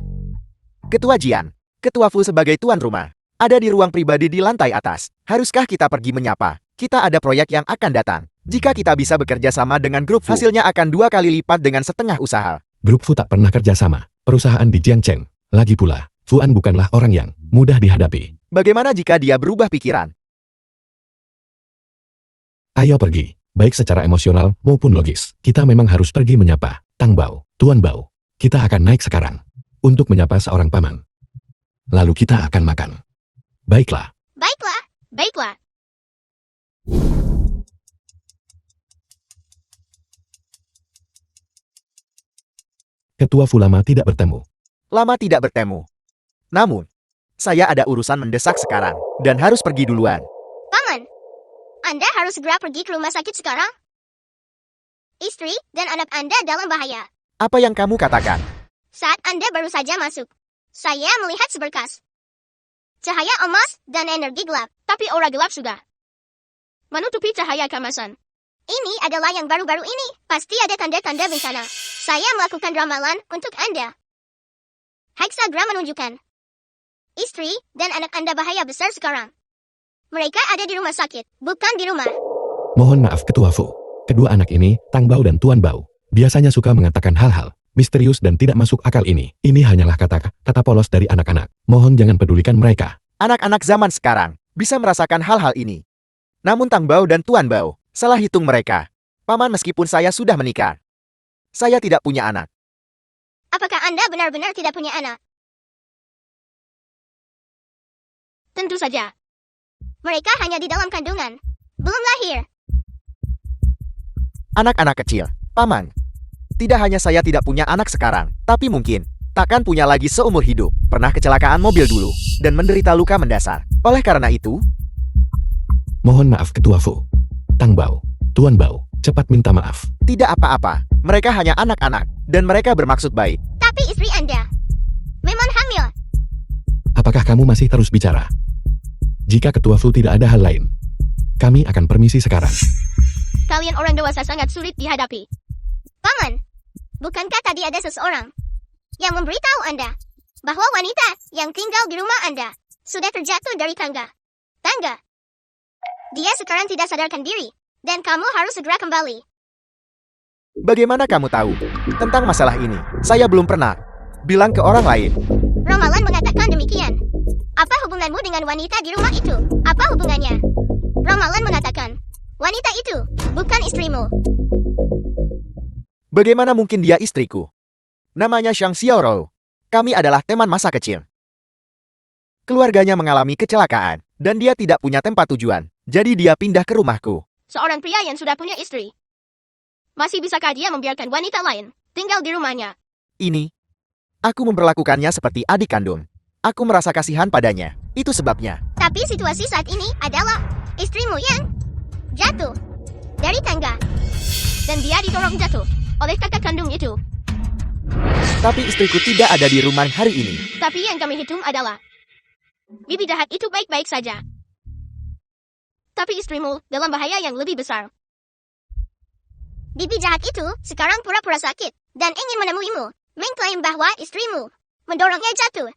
C: Ketua Jian, Ketua Fu sebagai tuan rumah, ada di ruang pribadi di lantai atas. Haruskah kita pergi menyapa? Kita ada proyek yang akan datang. Jika kita bisa bekerja sama dengan grup Fu, hasilnya akan 2 kali lipat dengan setengah usaha.
B: Grup Fu tak pernah kerja sama. Perusahaan di Jiangcheng. Lagi pula, Fuan bukanlah orang yang mudah dihadapi.
C: Bagaimana jika dia berubah pikiran?
B: Ayo pergi, baik secara emosional maupun logis. Kita memang harus pergi menyapa Tang Bao, Tuan Bao. Kita akan naik sekarang untuk menyapa seorang paman. Lalu kita akan makan. Baiklah.
E: Baiklah, baiklah.
B: Ketua Fu lama tidak bertemu.
C: Lama tidak bertemu. Namun, saya ada urusan mendesak sekarang dan harus pergi duluan.
E: Paman, Anda harus segera pergi ke rumah sakit sekarang. Istri dan anak Anda dalam bahaya.
C: Apa yang kamu katakan?
E: Saat Anda baru saja masuk, saya melihat seberkas cahaya emas dan energi gelap. Tapi aura gelap sudah menutupi cahaya kemasan. Ini adalah yang baru-baru ini. Pasti ada tanda-tanda bencana. Saya melakukan ramalan untuk Anda. Hexagram menunjukkan istri dan anak Anda bahaya besar sekarang. Mereka ada di rumah sakit, bukan di rumah.
B: Mohon maaf Ketua Fu. Kedua anak ini, Tang Bao dan Tuan Bao, biasanya suka mengatakan hal-hal misterius dan tidak masuk akal ini. Ini hanyalah kata-kata polos dari anak-anak. Mohon jangan pedulikan mereka.
C: Anak-anak zaman sekarang bisa merasakan hal-hal ini. Namun Tang Bao dan Tuan Bao, salah hitung mereka. Paman, meskipun saya sudah menikah, saya tidak punya anak.
E: Apakah Anda benar-benar tidak punya anak? Tentu saja.
A: Mereka hanya di dalam kandungan. Belum lahir.
C: Anak-anak kecil, Paman. Tidak hanya saya tidak punya anak sekarang, tapi mungkin takkan punya lagi seumur hidup. Pernah kecelakaan mobil dulu, dan menderita luka mendasar. Oleh karena itu,
B: Mohon maaf Ketua Fu. Tang Bao, Tuan Bao, cepat minta maaf.
C: tidak apa-apa. Mereka hanya anak-anak, dan mereka bermaksud baik.
A: Tapi istri Anda memang hamil.
B: Apakah kamu masih terus bicara? Jika Ketua Fu tidak ada hal lain, kami akan permisi sekarang.
E: Kalian orang dewasa sangat sulit dihadapi.
A: Paman, bukankah tadi ada seseorang yang memberitahu Anda bahwa wanita yang tinggal di rumah Anda sudah terjatuh dari tangga? Dia sekarang tidak sadarkan diri, dan kamu harus segera kembali.
C: Bagaimana kamu tahu tentang masalah ini? Saya belum pernah bilang ke orang lain.
A: Ramalan mengatakan demikian. Apa hubunganmu dengan wanita di rumah itu? Apa hubungannya? Ramalan mengatakan, wanita itu bukan istrimu.
C: Bagaimana mungkin dia istriku? Namanya Shang Xiaorou. Kami adalah teman masa kecil. Keluarganya mengalami kecelakaan, dan dia tidak punya tempat tujuan. Jadi dia pindah ke rumahku.
E: Seorang pria yang sudah punya istri. Masih bisakah dia membiarkan wanita lain tinggal di rumahnya?
C: Ini, aku memperlakukannya seperti adik kandung. Aku merasa kasihan padanya. Itu sebabnya.
A: Tapi situasi saat ini adalah istrimu yang jatuh dari tangga.
E: Dan dia didorong jatuh oleh kakak kandung itu.
C: Tapi istriku tidak ada di rumah hari ini.
E: Tapi yang kami hitung adalah bibi jahat itu baik-baik saja. Tapi istrimu dalam bahaya yang lebih besar.
A: Bibi jahat itu sekarang pura-pura sakit dan ingin menemuimu, mengklaim bahwa istrimu mendorongnya jatuh.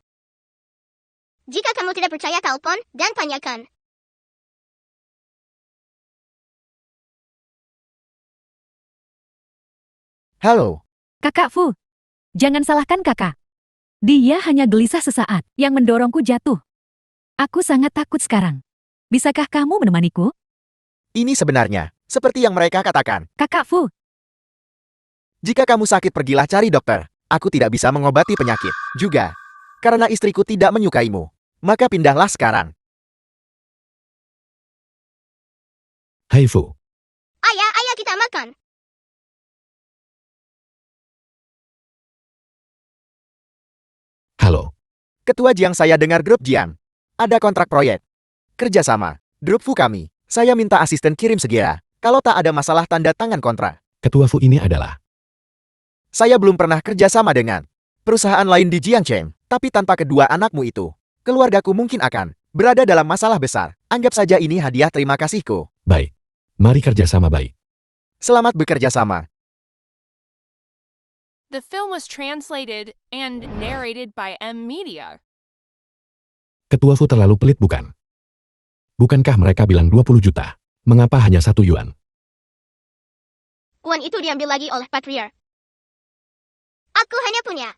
A: Jika kamu tidak percaya, telepon dan tanyakan.
C: Halo,
D: Kakak Fu, jangan salahkan kakak. Dia hanya gelisah sesaat yang mendorongku jatuh. Aku sangat takut sekarang. Bisakah kamu menemaniku?
C: ini sebenarnya seperti yang mereka katakan.
D: Kakak Fu,
C: Jika kamu sakit, pergilah cari dokter. Aku tidak bisa mengobati penyakit. Juga, karena istriku tidak menyukaimu. Maka pindahlah sekarang.
B: Hai Fu,
A: Ayah kita makan.
B: halo.
C: Ketua Jiang, saya dengar grup Jiang. Ada kontrak proyek. Kerjasama. Grup Fu kami. Saya minta asisten kirim segera. Kalau tak ada masalah tanda tangan kontrak.
B: Ketua Fu ini adalah
C: Saya belum pernah kerjasama dengan perusahaan lain di Jiangcheng. Tapi tanpa kedua anakmu itu, keluargaku mungkin akan berada dalam masalah besar. Anggap saja ini hadiah terima kasihku.
B: baik. Mari kerjasama baik.
C: Selamat bekerja sama.
G: The film was translated and narrated by M Media.
B: Ketua Fu terlalu pelit bukan? Bukankah mereka bilang 20 juta? Mengapa hanya 1 yuan?
E: Uang itu diambil lagi oleh Patriar.
A: Aku hanya punya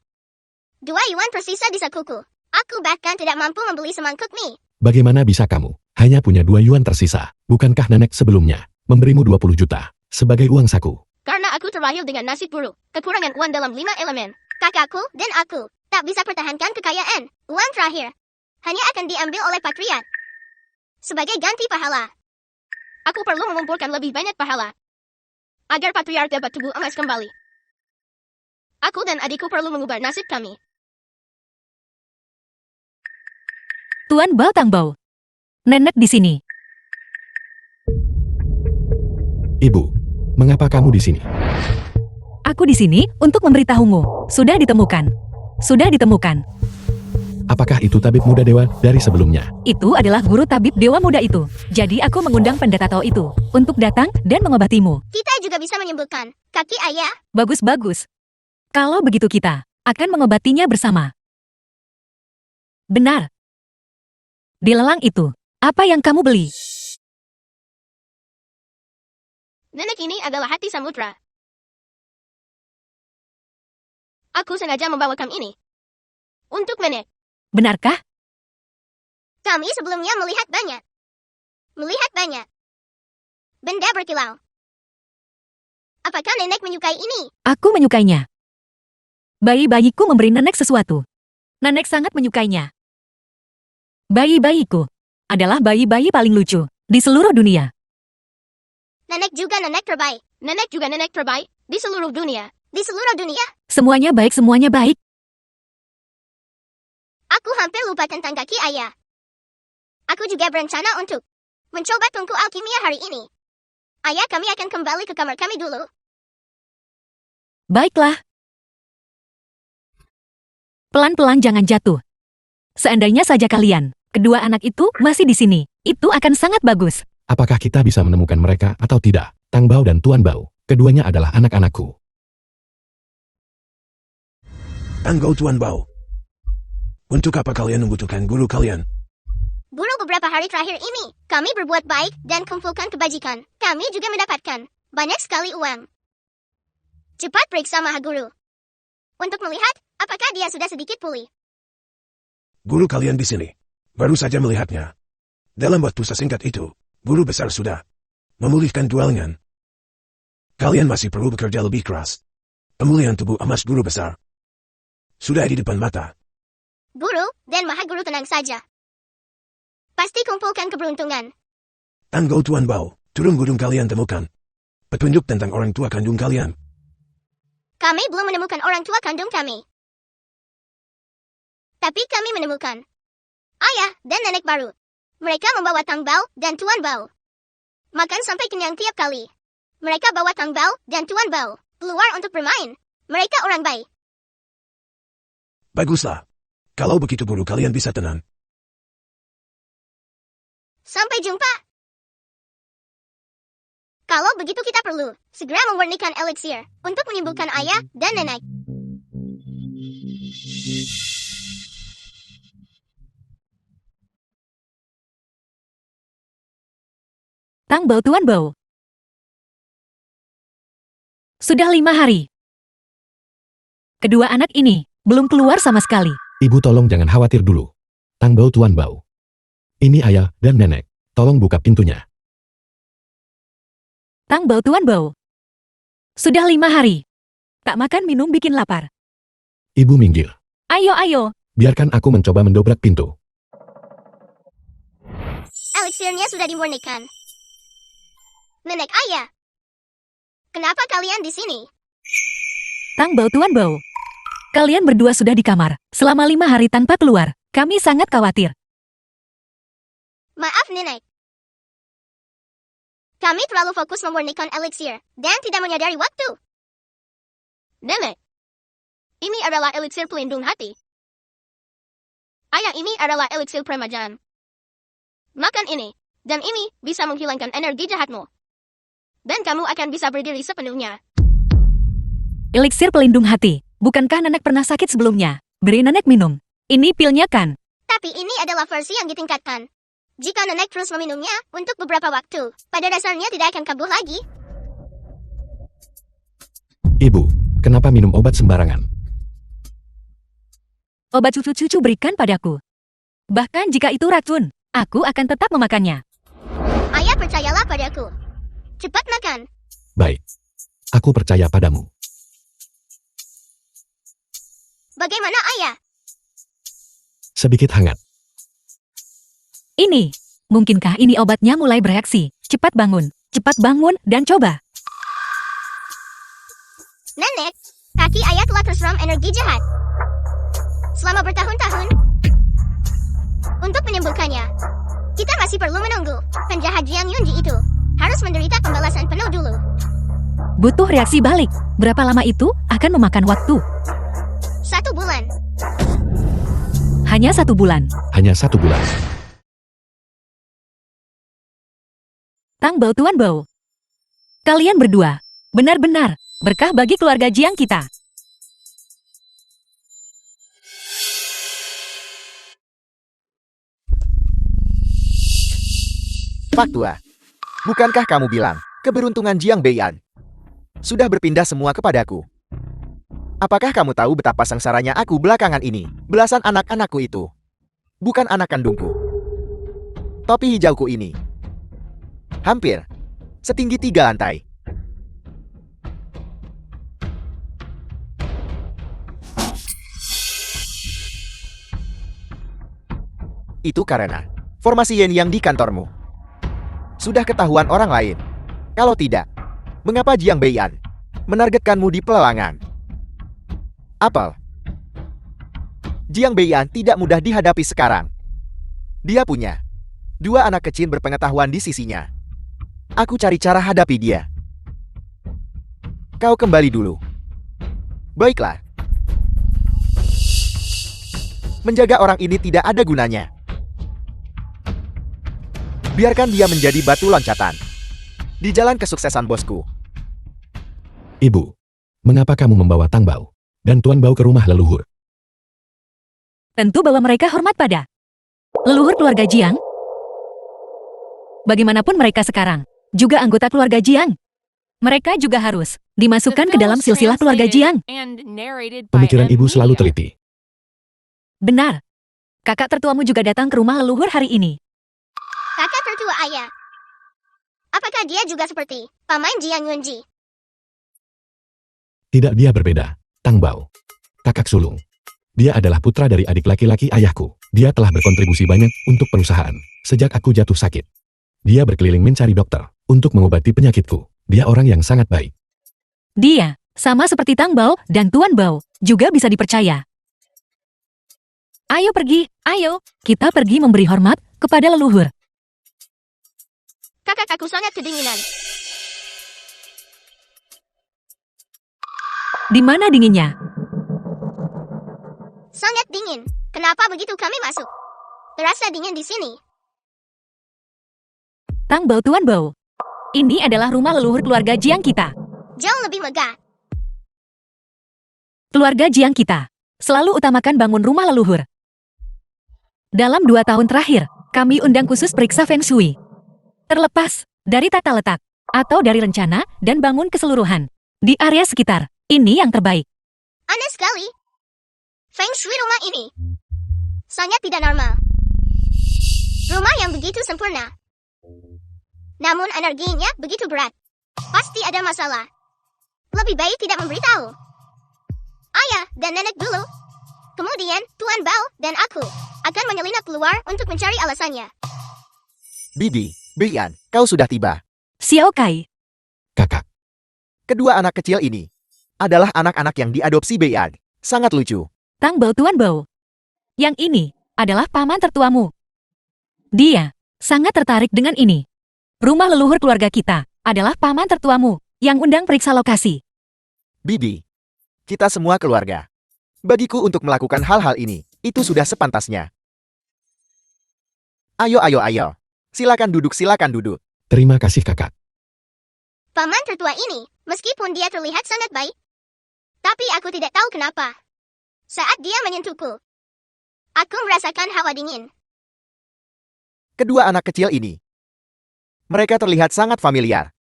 A: 2 yuan tersisa di sakuku. Aku bahkan tidak mampu membeli semangkuk mie.
B: Bagaimana bisa kamu hanya punya 2 yuan tersisa? Bukankah nenek sebelumnya memberimu 20 juta sebagai uang saku?
E: Karena aku terlahir dengan nasib buruk, kekurangan uang dalam 5 elemen.
A: Kakakku dan aku tak bisa pertahankan kekayaan. Uang terakhir hanya akan diambil oleh Patriot sebagai ganti pahala.
E: Aku perlu mengumpulkan lebih banyak pahala agar Patriar dapat tubuh emas kembali. Aku dan adikku perlu mengubah nasib kami.
D: Tuan Bao Tang Bao. Nenek di sini.
B: Ibu, mengapa kamu di sini?
D: Aku di sini untuk memberitahumu. Sudah ditemukan. Sudah ditemukan.
B: Apakah itu tabib muda dewa dari sebelumnya?
D: Itu adalah guru tabib dewa muda itu. Jadi aku mengundang pendeta Tao itu untuk datang dan mengobatimu.
A: Kita juga bisa menyembuhkan kaki ayah.
D: Bagus-bagus. Kalau begitu kita akan mengobatinya bersama. Benar. Di lelang itu, apa yang kamu beli?
E: Nenek ini adalah hati samudra. Aku sengaja membawakan ini untuk nenek.
D: Benarkah?
A: Kami sebelumnya melihat banyak benda berkilau. Apakah nenek menyukai ini?
D: Aku menyukainya. Bayi-bayiku memberi nenek sesuatu. Nenek sangat menyukainya. Bayi-bayiku adalah bayi-bayi paling lucu di seluruh dunia.
A: Nenek juga nenek terbaik.
E: Nenek juga nenek terbaik di seluruh dunia.
A: Di seluruh dunia,
D: Semuanya baik, semuanya baik.
A: aku hampir lupa tentang kaki ayah. Aku juga berencana untuk mencoba tungku alkimia hari ini. Ayah, kami akan kembali ke kamar kami dulu.
D: Baiklah. Pelan-pelan, jangan jatuh. Seandainya saja kalian, kedua anak itu masih di sini, itu akan sangat bagus.
B: Apakah kita bisa menemukan mereka atau tidak? Tang Bao dan Tuan Bao, keduanya adalah anak-anakku.
F: Tanggo Tuan Bao. Untuk apa kalian membutuhkan guru kalian?
A: Guru, beberapa hari terakhir ini, kami berbuat baik dan kumpulkan kebajikan. Kami juga mendapatkan banyak sekali uang. Cepat periksa Maha Guru untuk melihat apakah dia sudah sedikit pulih.
F: Guru kalian di sini. Baru saja melihatnya. Dalam waktu sesingkat itu, guru besar sudah memulihkan duelnya. Kalian masih perlu bekerja lebih keras. Pemulihan tubuh emas guru besar sudah di depan mata.
A: Guru dan Maha Guru, tenang saja. Pasti kumpulkan keberuntungan.
F: Tanggo Tuan Bao, turun gunung kalian temukan petunjuk tentang orang tua kandung kalian.
A: Kami belum menemukan orang tua kandung kami. Tapi kami menemukan ayah dan nenek baru. Mereka membawa Tang Bao dan Tuan Bao. Makan sampai kenyang tiap kali. Mereka bawa Tang Bao dan Tuan Bao keluar untuk bermain. Mereka orang baik.
F: Baguslah. Kalau begitu guru kalian bisa tenang.
A: Sampai jumpa. Kalau begitu kita perlu segera memurnikan eliksir untuk menyembuhkan ayah dan nenek.
D: Tang Bao, Tuan Bao. Sudah 5 hari. Kedua anak ini belum keluar sama sekali.
B: Ibu, tolong jangan khawatir dulu. Tang Bao, Tuan Bao. Ini ayah dan nenek. Tolong buka pintunya.
D: Tang Bao, Tuan Bao. Sudah 5 hari. Tak makan minum bikin lapar.
B: Ibu minggir.
D: Ayo, ayo.
B: Biarkan aku mencoba mendobrak pintu.
A: Eliksirnya sudah dimurnikan. Nenek, ayah. Kenapa kalian di sini?
D: Tang Bao, Tuan Bao. Kalian berdua sudah di kamar selama 5 hari tanpa keluar. Kami sangat khawatir.
A: Maaf, nenek. Kami terlalu fokus memurnikan eliksir dan tidak menyadari waktu.
E: Nenek, ini adalah eliksir pelindung hati. Ayah, ini adalah eliksir peremajaan. Makan ini, dan ini bisa menghilangkan energi jahatmu. Dan kamu akan bisa berdiri sepenuhnya.
D: Eliksir pelindung hati. Bukankah nenek pernah sakit sebelumnya? Beri nenek minum. Ini pilnya kan?
A: Tapi ini adalah versi yang ditingkatkan. Jika nenek terus meminumnya untuk beberapa waktu, pada dasarnya tidak akan kambuh lagi.
B: Ibu, kenapa minum obat sembarangan?
D: Obat cucu-cucu berikan padaku. Bahkan jika itu racun, aku akan tetap memakannya.
A: Ayah, percayalah padaku. Cepat makan.
B: Baik. Aku percaya padamu.
A: Bagaimana, ayah?
B: Sedikit hangat.
D: Ini. Mungkinkah ini obatnya mulai bereaksi? Cepat bangun dan coba.
A: Nenek, kaki ayah telah terseram energi jahat. Selama bertahun-tahun. Untuk menyembuhkannya, kita masih perlu menunggu. Penjahat Jiang Yunji itu harus menderita pembalasan penuh dulu.
D: Butuh reaksi balik. Berapa lama itu akan memakan waktu?
A: 1 bulan.
D: Hanya 1 bulan.
B: Hanya 1 bulan.
D: Tang Bao, Tuan Bao. Kalian berdua, benar-benar berkah bagi keluarga Jiang kita.
C: Faktua. Bukankah kamu bilang, keberuntungan Jiang Beian sudah berpindah semua kepadaku? Apakah kamu tahu betapa sengsaranya aku belakangan ini? Belasan anak-anakku itu bukan anak kandungku. Topi hijauku ini hampir setinggi 3 lantai. Itu karena formasi yin yang di kantormu sudah ketahuan orang lain. Kalau tidak, mengapa Jiang Beiyan menargetkanmu di pelelangan? Apel. Jiang Beiyan tidak mudah dihadapi sekarang. Dia punya 2 anak kecil berpengetahuan di sisinya. Aku cari cara hadapi dia. Kau kembali dulu. Baiklah. Menjaga orang ini tidak ada gunanya. Biarkan dia menjadi batu loncatan di jalan kesuksesan bosku.
B: Ibu, mengapa kamu membawa Tang Bao dan Tuan Bao ke rumah leluhur?
D: Tentu bahwa mereka hormat pada leluhur keluarga Jiang. Bagaimanapun mereka sekarang juga anggota keluarga Jiang. Mereka juga harus dimasukkan ke dalam silsilah keluarga Jiang.
B: Pemikiran ibu selalu teliti.
D: Benar. Kakak tertuamu juga datang ke rumah leluhur hari ini.
A: Kakak tertua ayah. Apakah dia juga seperti Paman Jiang Yunji?
B: Tidak, dia berbeda. Tang Bao, kakak sulung. Dia adalah putra dari adik laki-laki ayahku. Dia telah berkontribusi banyak untuk perusahaan sejak aku jatuh sakit. Dia berkeliling mencari dokter untuk mengobati penyakitku. Dia orang yang sangat baik.
D: Dia, sama seperti Tang Bao dan Tuan Bao, juga bisa dipercaya. Ayo pergi, ayo, kita pergi memberi hormat kepada leluhur.
E: Kakak aku sangat kedinginan.
D: Di mana dinginnya?
A: Sangat dingin. Kenapa begitu kami masuk? Terasa dingin di sini.
D: Tang Bao, Tuan Bao. Ini adalah rumah leluhur keluarga Jiang kita.
A: Jauh lebih megah.
D: Keluarga Jiang kita selalu utamakan bangun rumah leluhur. Dalam 2 tahun terakhir, kami undang khusus periksa Feng Shui. Terlepas dari tata letak atau dari rencana dan bangun keseluruhan di area sekitar, ini yang terbaik.
A: Aneh sekali. Feng Shui rumah ini sangat tidak normal. Rumah yang begitu sempurna, namun energinya begitu berat. Pasti ada masalah. Lebih baik tidak memberitahu ayah dan nenek dulu. Kemudian Tuan Bao dan aku akan menyelinap keluar untuk mencari alasannya.
C: Bibi, Beiyan, kau sudah tiba.
D: Xiao Kai,
B: Kakak,
C: Kedua anak kecil ini adalah anak-anak yang diadopsi Beiyan. Sangat lucu.
D: Tang Bao, Tuan Bao. Yang ini adalah paman tertuamu. Dia sangat tertarik dengan ini. Rumah leluhur keluarga kita adalah paman tertuamu yang undang periksa lokasi.
C: Bibi, kita semua keluarga. Bagiku untuk melakukan hal-hal ini, itu sudah sepantasnya. Ayo, ayo, ayo. Silakan duduk, silakan duduk.
B: terima kasih kakak.
A: Paman tertua ini, meskipun dia terlihat sangat baik, tapi aku tidak tahu kenapa. Saat dia menyentuhku, aku merasakan hawa dingin.
C: Kedua anak kecil ini, mereka terlihat sangat familiar.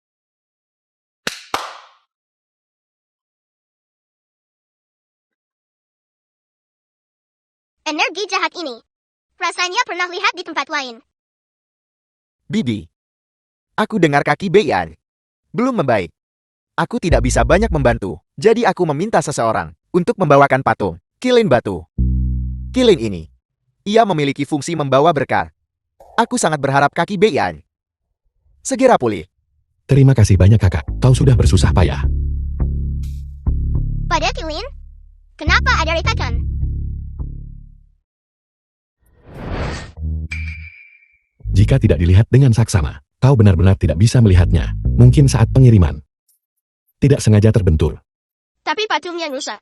A: Energi jahat ini, rasanya pernah lihat di tempat lain.
C: Bibi, aku dengar kaki Beiyan belum membaik. Aku tidak bisa banyak membantu, jadi aku meminta seseorang untuk membawakan patung Kilin batu. Kilin ini, ia memiliki fungsi membawa berkah. Aku sangat berharap kaki Beiyan segera pulih.
B: Terima kasih banyak kakak, kau sudah bersusah payah.
A: Pada Kilin, kenapa ada retakan?
B: Jika tidak dilihat dengan saksama, kau benar-benar tidak bisa melihatnya. Mungkin saat pengiriman tidak sengaja terbentur.
E: Tapi patungnya rusak.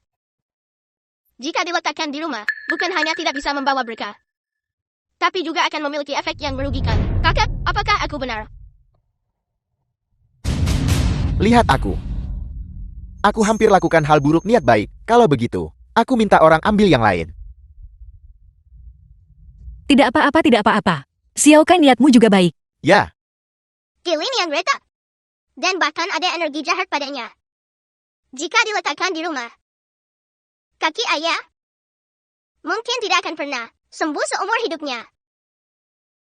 E: Jika diletakkan di rumah, bukan hanya tidak bisa membawa berkah, tapi juga akan memiliki efek yang merugikan. Kakak, apakah aku benar?
C: Lihat aku. Aku hampir lakukan hal buruk niat baik. Kalau begitu, aku minta orang ambil yang lain.
D: Tidak apa-apa, tidak apa-apa. Xiao Kai, niatmu juga baik.
C: Ya,
A: Kilin yang retak. Dan bahkan ada energi jahat padanya. Jika diletakkan di rumah, kaki ayah mungkin tidak akan pernah sembuh seumur hidupnya.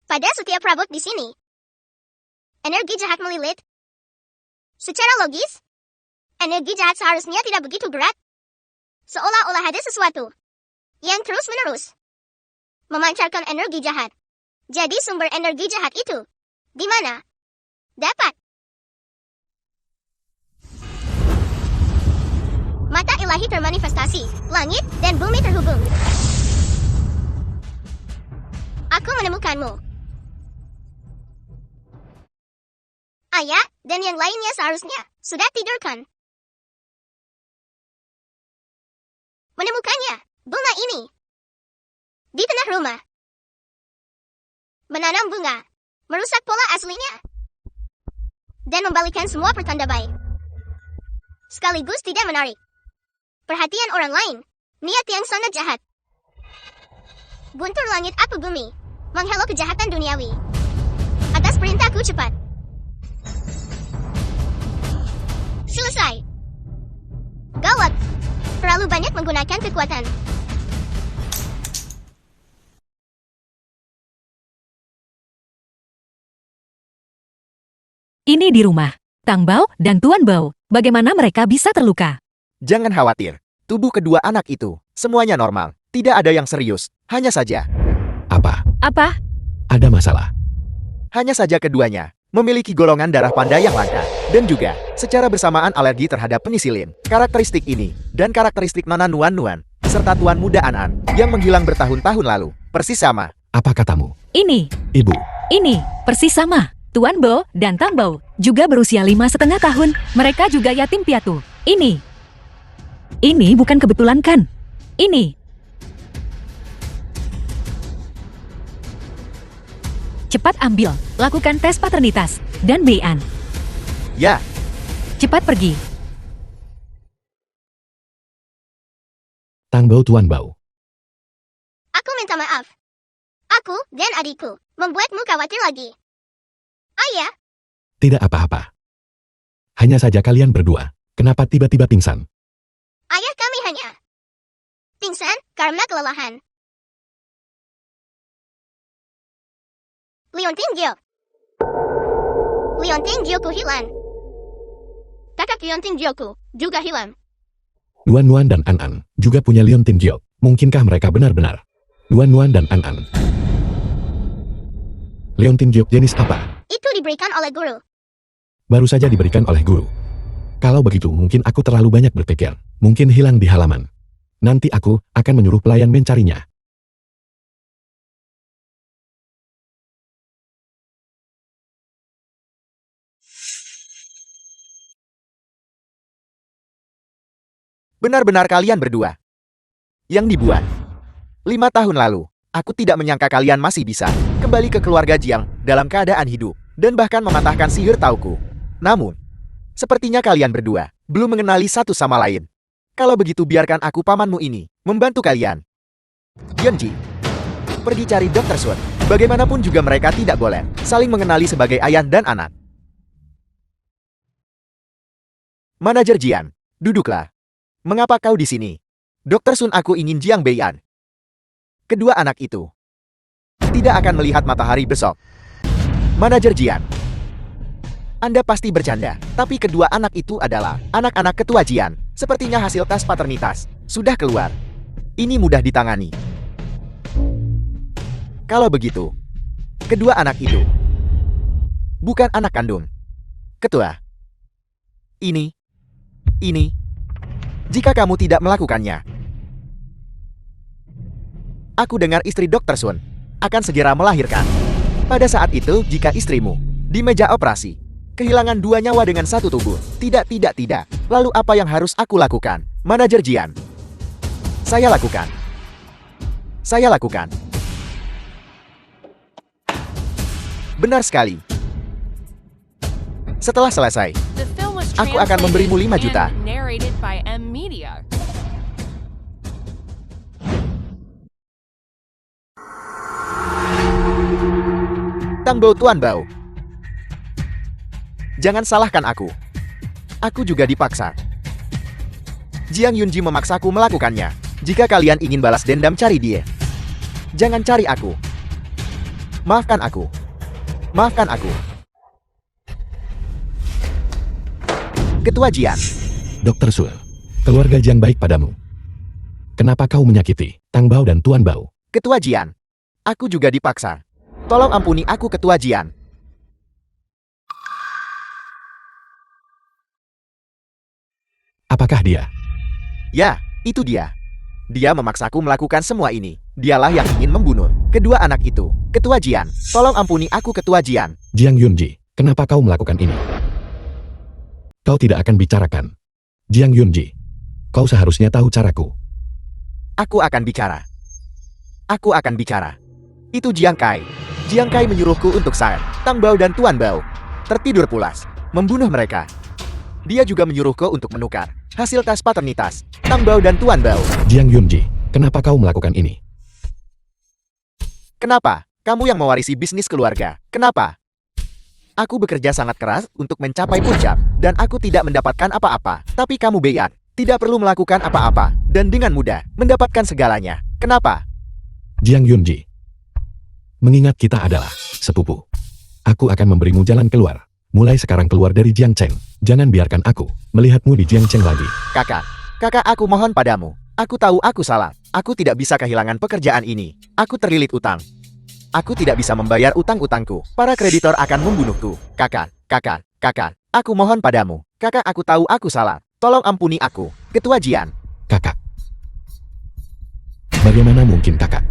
A: Pada setiap perabot di sini, energi jahat melilit. Secara logis, energi jahat seharusnya tidak begitu berat. Seolah-olah ada sesuatu yang terus-menerus memancarkan energi jahat. Jadi sumber energi jahat itu di mana? Dapat. Mata ilahi termanifestasi, langit dan bumi terhubung. Aku menemukanmu. Ayah dan yang lainnya seharusnya sudah tidur kan? Menemukannya, bunga ini. Di tengah rumah. Menanam bunga, merusak pola aslinya. Dan membalikan semua pertanda baik. Sekaligus tidak menarik perhatian orang lain. Niat yang sangat jahat. Guntur langit apu bumi, menghalau kejahatan duniawi. Atas perintahku cepat. Selesai. Gawat. Terlalu banyak menggunakan kekuatan.
D: Ini di rumah. Tang Bao dan Tuan Bao. Bagaimana mereka bisa terluka?
C: Jangan khawatir, tubuh kedua anak itu semuanya normal. Tidak ada yang serius, hanya saja.
B: Apa?
D: Apa?
B: Ada masalah.
C: Hanya saja keduanya memiliki golongan darah panda yang langka. Dan juga, secara bersamaan alergi terhadap penisilin. Karakteristik ini, dan karakteristik Nona Nuan-Nuan, serta Tuan Muda An-An, yang menghilang bertahun-tahun lalu, persis sama.
B: Apa katamu?
D: Ini.
B: Ibu,
D: Ini. Persis sama. Tuan Bao dan Tang Bao juga berusia 5,5 tahun. Mereka juga yatim piatu. Ini bukan kebetulan kan? Ini. Cepat ambil, lakukan tes paternitas, dan Bei-an.
C: Ya,
D: Cepat pergi.
B: Tang Bao Tuan Bao.
A: Aku minta maaf. Aku dan adikku membuatmu khawatir lagi. Ayah,
B: Tidak apa-apa. Hanya saja kalian berdua. Kenapa tiba-tiba pingsan?
A: ayah kami hanya pingsan karena kelelahan. Liontin Gyo. Liontin Gyoku hilang.
E: Kakak Liontin Gyoku juga hilang.
B: Nuan-Nuan dan An-An juga punya Liontin Gyok. Mungkinkah mereka benar-benar? Nuan-Nuan dan An-An. Liontin Gyok jenis apa?
A: Itu diberikan oleh guru.
B: Baru saja diberikan oleh guru. Kalau begitu mungkin aku terlalu banyak berpikir. Mungkin hilang di halaman. Nanti aku akan menyuruh pelayan mencarinya.
C: benar-benar kalian berdua. Yang dibuat. 5 tahun lalu, aku tidak menyangka kalian masih bisa kembali ke keluarga Jiang dalam keadaan hidup, dan bahkan mematahkan sihir tauku. Namun, sepertinya kalian berdua belum mengenali satu sama lain. Kalau begitu biarkan aku pamanmu ini membantu kalian. Yunji, pergi cari Dr. Sun. Bagaimanapun juga mereka tidak boleh saling mengenali sebagai ayah dan anak. Manajer Jian, duduklah. Mengapa kau di sini? Dr. Sun, aku ingin Jiang Beian. Kedua anak itu tidak akan melihat matahari besok. Manajer Jian, Anda pasti bercanda, tapi kedua anak itu adalah anak-anak ketua Jian. Sepertinya hasil tes paternitas sudah keluar. Ini mudah ditangani. Kalau begitu, kedua anak itu bukan anak kandung ketua. Ini, jika kamu tidak melakukannya, aku dengar istri Dr. Sun akan segera melahirkan. Pada saat itu, jika istrimu di meja operasi kehilangan 2 nyawa dengan 1 tubuh, tidak. Lalu apa yang harus aku lakukan? Manajer Jian, saya lakukan. Benar sekali. Setelah selesai,
G: The film was
C: Aku akan memberimu 5
G: translated
C: juta.
G: and narrated by M Media.
C: Tang Bao, Tuan Bao. Jangan salahkan aku. Aku juga dipaksa. Jiang Yunji memaksaku melakukannya. Jika kalian ingin balas dendam, cari dia. Jangan cari aku. Maafkan aku. Ketua Jian,
B: Dr. Sun, keluarga Jiang baik padamu. Kenapa kau menyakiti Tang Bao dan Tuan Bao?
C: Ketua Jian, Aku juga dipaksa. Tolong ampuni aku, Ketua Jian.
B: Apakah dia?
C: Ya, itu dia. Dia memaksaku melakukan semua ini. Dialah yang ingin membunuh kedua anak itu. Ketua Jian, tolong ampuni aku, Ketua Jian.
B: Jiang Yunji, kenapa kau melakukan ini? Kau tidak akan bicarakan. Jiang Yunji, kau seharusnya tahu caraku.
C: Aku akan bicara. Aku akan bicara. Itu Jiang Kai. Jiang Kai menyuruhku untuk San, Tang Bao dan Tuan Bao tertidur pulas, membunuh mereka. Dia juga menyuruhku untuk menukar hasil tes paternitas Tang Bao dan Tuan Bao.
B: Jiang Yunji, kenapa kau melakukan ini?
C: Kenapa? Kamu yang mewarisi bisnis keluarga. Kenapa? Aku bekerja sangat keras untuk mencapai puncak, dan aku tidak mendapatkan apa-apa. Tapi kamu Beian, tidak perlu melakukan apa-apa, dan dengan mudah mendapatkan segalanya. Kenapa?
B: Jiang Yunji, mengingat kita adalah sepupu, aku akan memberimu jalan keluar. Mulai sekarang keluar dari Jiang Cheng. Jangan biarkan aku melihatmu di Jiang Cheng lagi.
C: Kakak aku mohon padamu. Aku tahu aku salah. Aku tidak bisa kehilangan pekerjaan ini. Aku terlilit utang. Aku tidak bisa membayar utang-utangku. Para kreditor akan membunuhku. Kakak. Aku mohon padamu. Kakak, aku tahu aku salah. Tolong ampuni aku, Ketua Jian.
B: Kakak. Bagaimana mungkin kakak?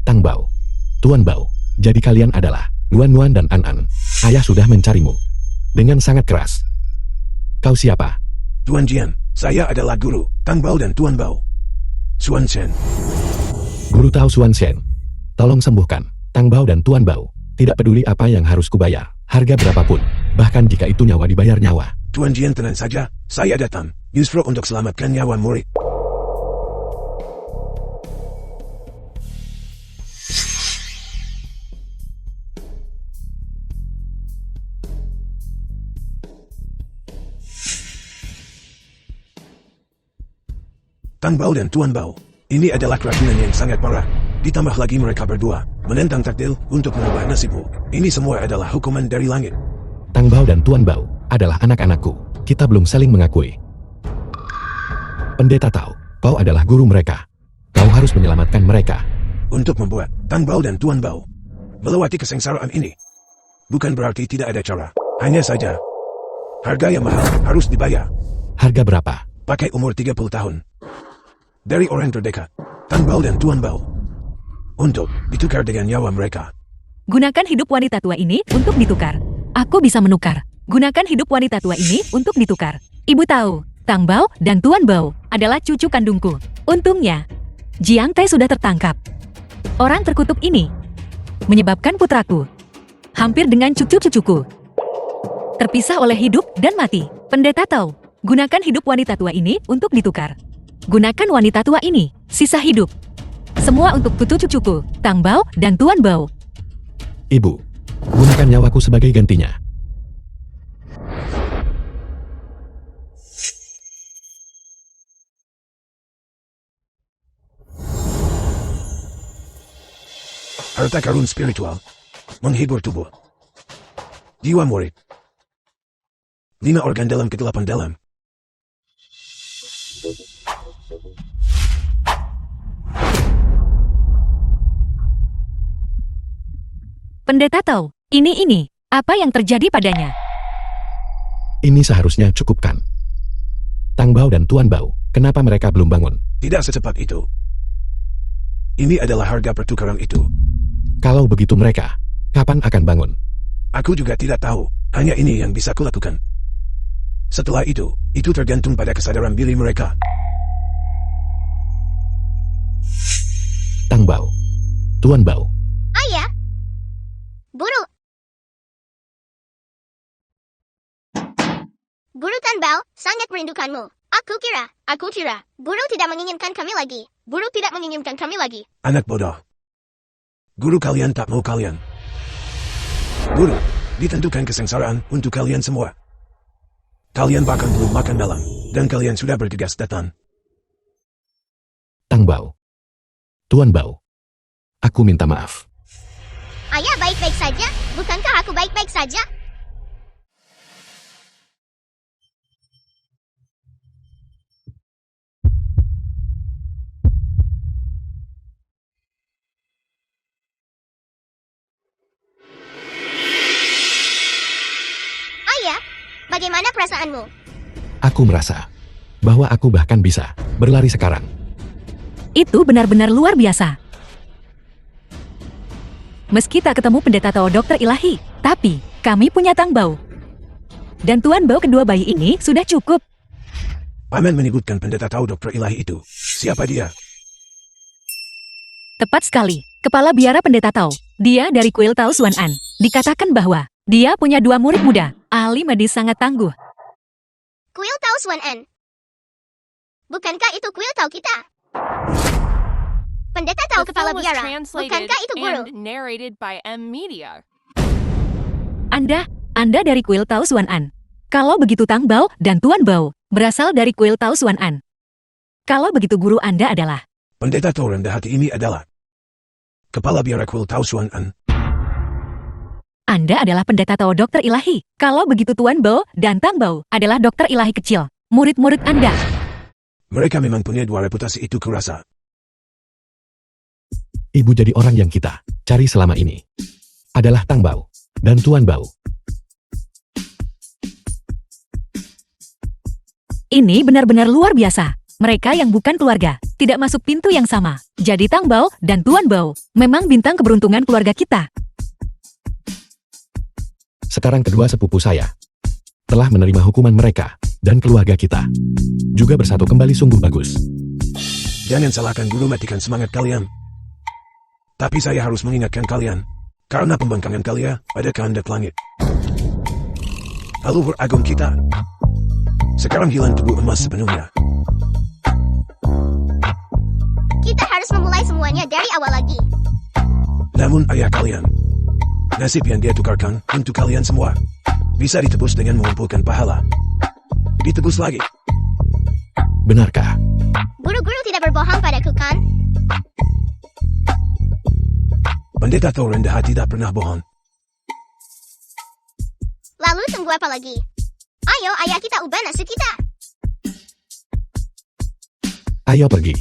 B: Tang Bao, Tuan Bao, jadi kalian adalah Nuan Nuan dan An An. Ayah sudah mencarimu dengan sangat keras. Kau siapa?
F: Tuan Jian, saya adalah guru Tang Bao dan Tuan Bao. Suan Shen.
B: Guru Tao Suan Shen. Tolong sembuhkan Tang Bao dan Tuan Bao. Tidak peduli apa yang harus kubayar, harga berapapun, bahkan jika itu nyawa dibayar nyawa.
F: Tuan Jian, tenang saja, saya datang justru untuk selamatkan nyawa murid. Tang Bao dan Tuan Bao, ini adalah keracunan yang sangat parah. Ditambah lagi mereka berdua menentang takdir untuk mengubah nasibmu. Ini semua adalah hukuman dari langit.
B: Tang Bao dan Tuan Bao adalah anak-anakku. Kita belum saling mengakui. Pendeta Tao, kau adalah guru mereka. Kau harus menyelamatkan mereka.
F: Untuk membuat Tang Bao dan Tuan Bao melewati kesengsaraan ini, bukan berarti tidak ada cara. Hanya saja, harga yang mahal harus dibayar.
B: Harga berapa?
F: Pakai umur 30 tahun. Dari orang terdekat, Tang Bao dan Tuan Bao, untuk ditukar dengan nyawa mereka.
D: Gunakan hidup wanita tua ini untuk ditukar. Aku bisa menukar. Gunakan hidup wanita tua ini untuk ditukar. Ibu tahu, Tang Bao dan Tuan Bao adalah cucu kandungku. Untungnya, Jiang Tai sudah tertangkap. Orang terkutuk ini menyebabkan putraku hampir dengan cucu-cucuku terpisah oleh hidup dan mati. Pendeta Tao, gunakan hidup wanita tua ini untuk ditukar. Gunakan wanita tua ini, sisa hidup. Semua untuk cucu-cucuku, Tang Bao dan Tuan Bao.
B: Ibu, gunakan nyawaku sebagai gantinya.
F: Harta karun spiritual, menghibur tubuh. Jiwa murid. 5 organ dalam kegelapan dalam.
D: Pendeta Tao, ini, apa yang terjadi padanya?
B: Ini seharusnya cukupkan. Tang Bao dan Tuan Bao, kenapa mereka belum bangun?
F: Tidak secepat itu. Ini adalah harga pertukaran itu.
B: Kalau begitu mereka, kapan akan bangun?
F: Aku juga tidak tahu, hanya ini yang bisa kulakukan. Setelah itu tergantung pada kesadaran diri mereka.
B: Tang Bao, Tuan Bao,
A: Ayah. Guru. Guru Tan Bao, sangat merindukanmu. Aku kira, Guru tidak menginginkan kami lagi.
E: Guru tidak menginginkan kami lagi.
F: Anak bodoh. Guru kalian tak mau kalian. Guru, ditentukan kesengsaraan untuk kalian semua. Kalian bahkan belum makan malam, dan kalian sudah bergegas datang.
B: Tang Bao, Tuan Bao, aku minta maaf.
A: Ayah baik-baik saja, bukankah aku baik-baik saja? Bagaimana perasaanmu?
B: Aku merasa bahwa aku bahkan bisa berlari sekarang.
D: Itu benar-benar luar biasa. Meski tak ketemu pendeta Tao Dokter Ilahi, tapi kami punya Tang Bao. Dan Tuan Bao kedua bayi ini sudah cukup.
F: Paman menyebutkan pendeta tahu dokter ilahi itu. Siapa dia?
D: Tepat sekali, kepala biara pendeta Tao. Dia dari kuil Tao Xuan An. Dikatakan bahwa dia punya 2 murid muda, ahli medis sangat tangguh.
A: Kuil Tao Xuan An. Bukankah itu kuil Tao kita? Pendeta Tao
G: The
A: kepala
G: film was
A: biara.
G: translated
A: Bukankah itu guru?
G: and narrated by M Media.
D: Anda dari kuil Tao Xuan An. Kalau begitu Tang Bao dan Tuan Bao berasal dari kuil Tao Xuan An. Kalau begitu guru Anda adalah
F: Pendeta tahu rendah hati ini adalah kepala biara kuil Tao Xuan An.
D: Anda adalah pendeta Tao Dokter Ilahi. Kalau begitu Tuan Bao dan Tang Bao adalah dokter ilahi kecil, murid-murid Anda.
F: Mereka memang punya 2 reputasi itu kurasa.
B: Ibu jadi orang yang kita cari selama ini adalah Tang Bao dan Tuan Bao.
D: Ini benar-benar luar biasa. Mereka yang bukan keluarga, tidak masuk pintu yang sama. Jadi Tang Bao dan Tuan Bao memang bintang keberuntungan keluarga kita.
B: Sekarang kedua sepupu saya telah menerima hukuman mereka dan keluarga kita juga bersatu kembali sungguh bagus.
F: Jangan salahkan guru matikan semangat kalian. Tapi saya harus mengingatkan kalian. Karena pembangkangan kalian pada kehendak langit. Leluhur agung kita sekarang hilang tubuh emas sepenuhnya.
A: Kita harus memulai semuanya dari awal lagi.
F: Namun ayah kalian, nasib yang dia tukarkan untuk kalian semua bisa ditebus dengan mengumpulkan pahala. Ditebus lagi.
B: Benarkah?
A: Guru-guru tidak berbohong padaku kan?
F: Pendeta tahu rendah hati tak pernah bohong.
A: Lalu tunggu apa lagi? Ayo ayah kita ubah nasib kita.
B: Ayo pergi.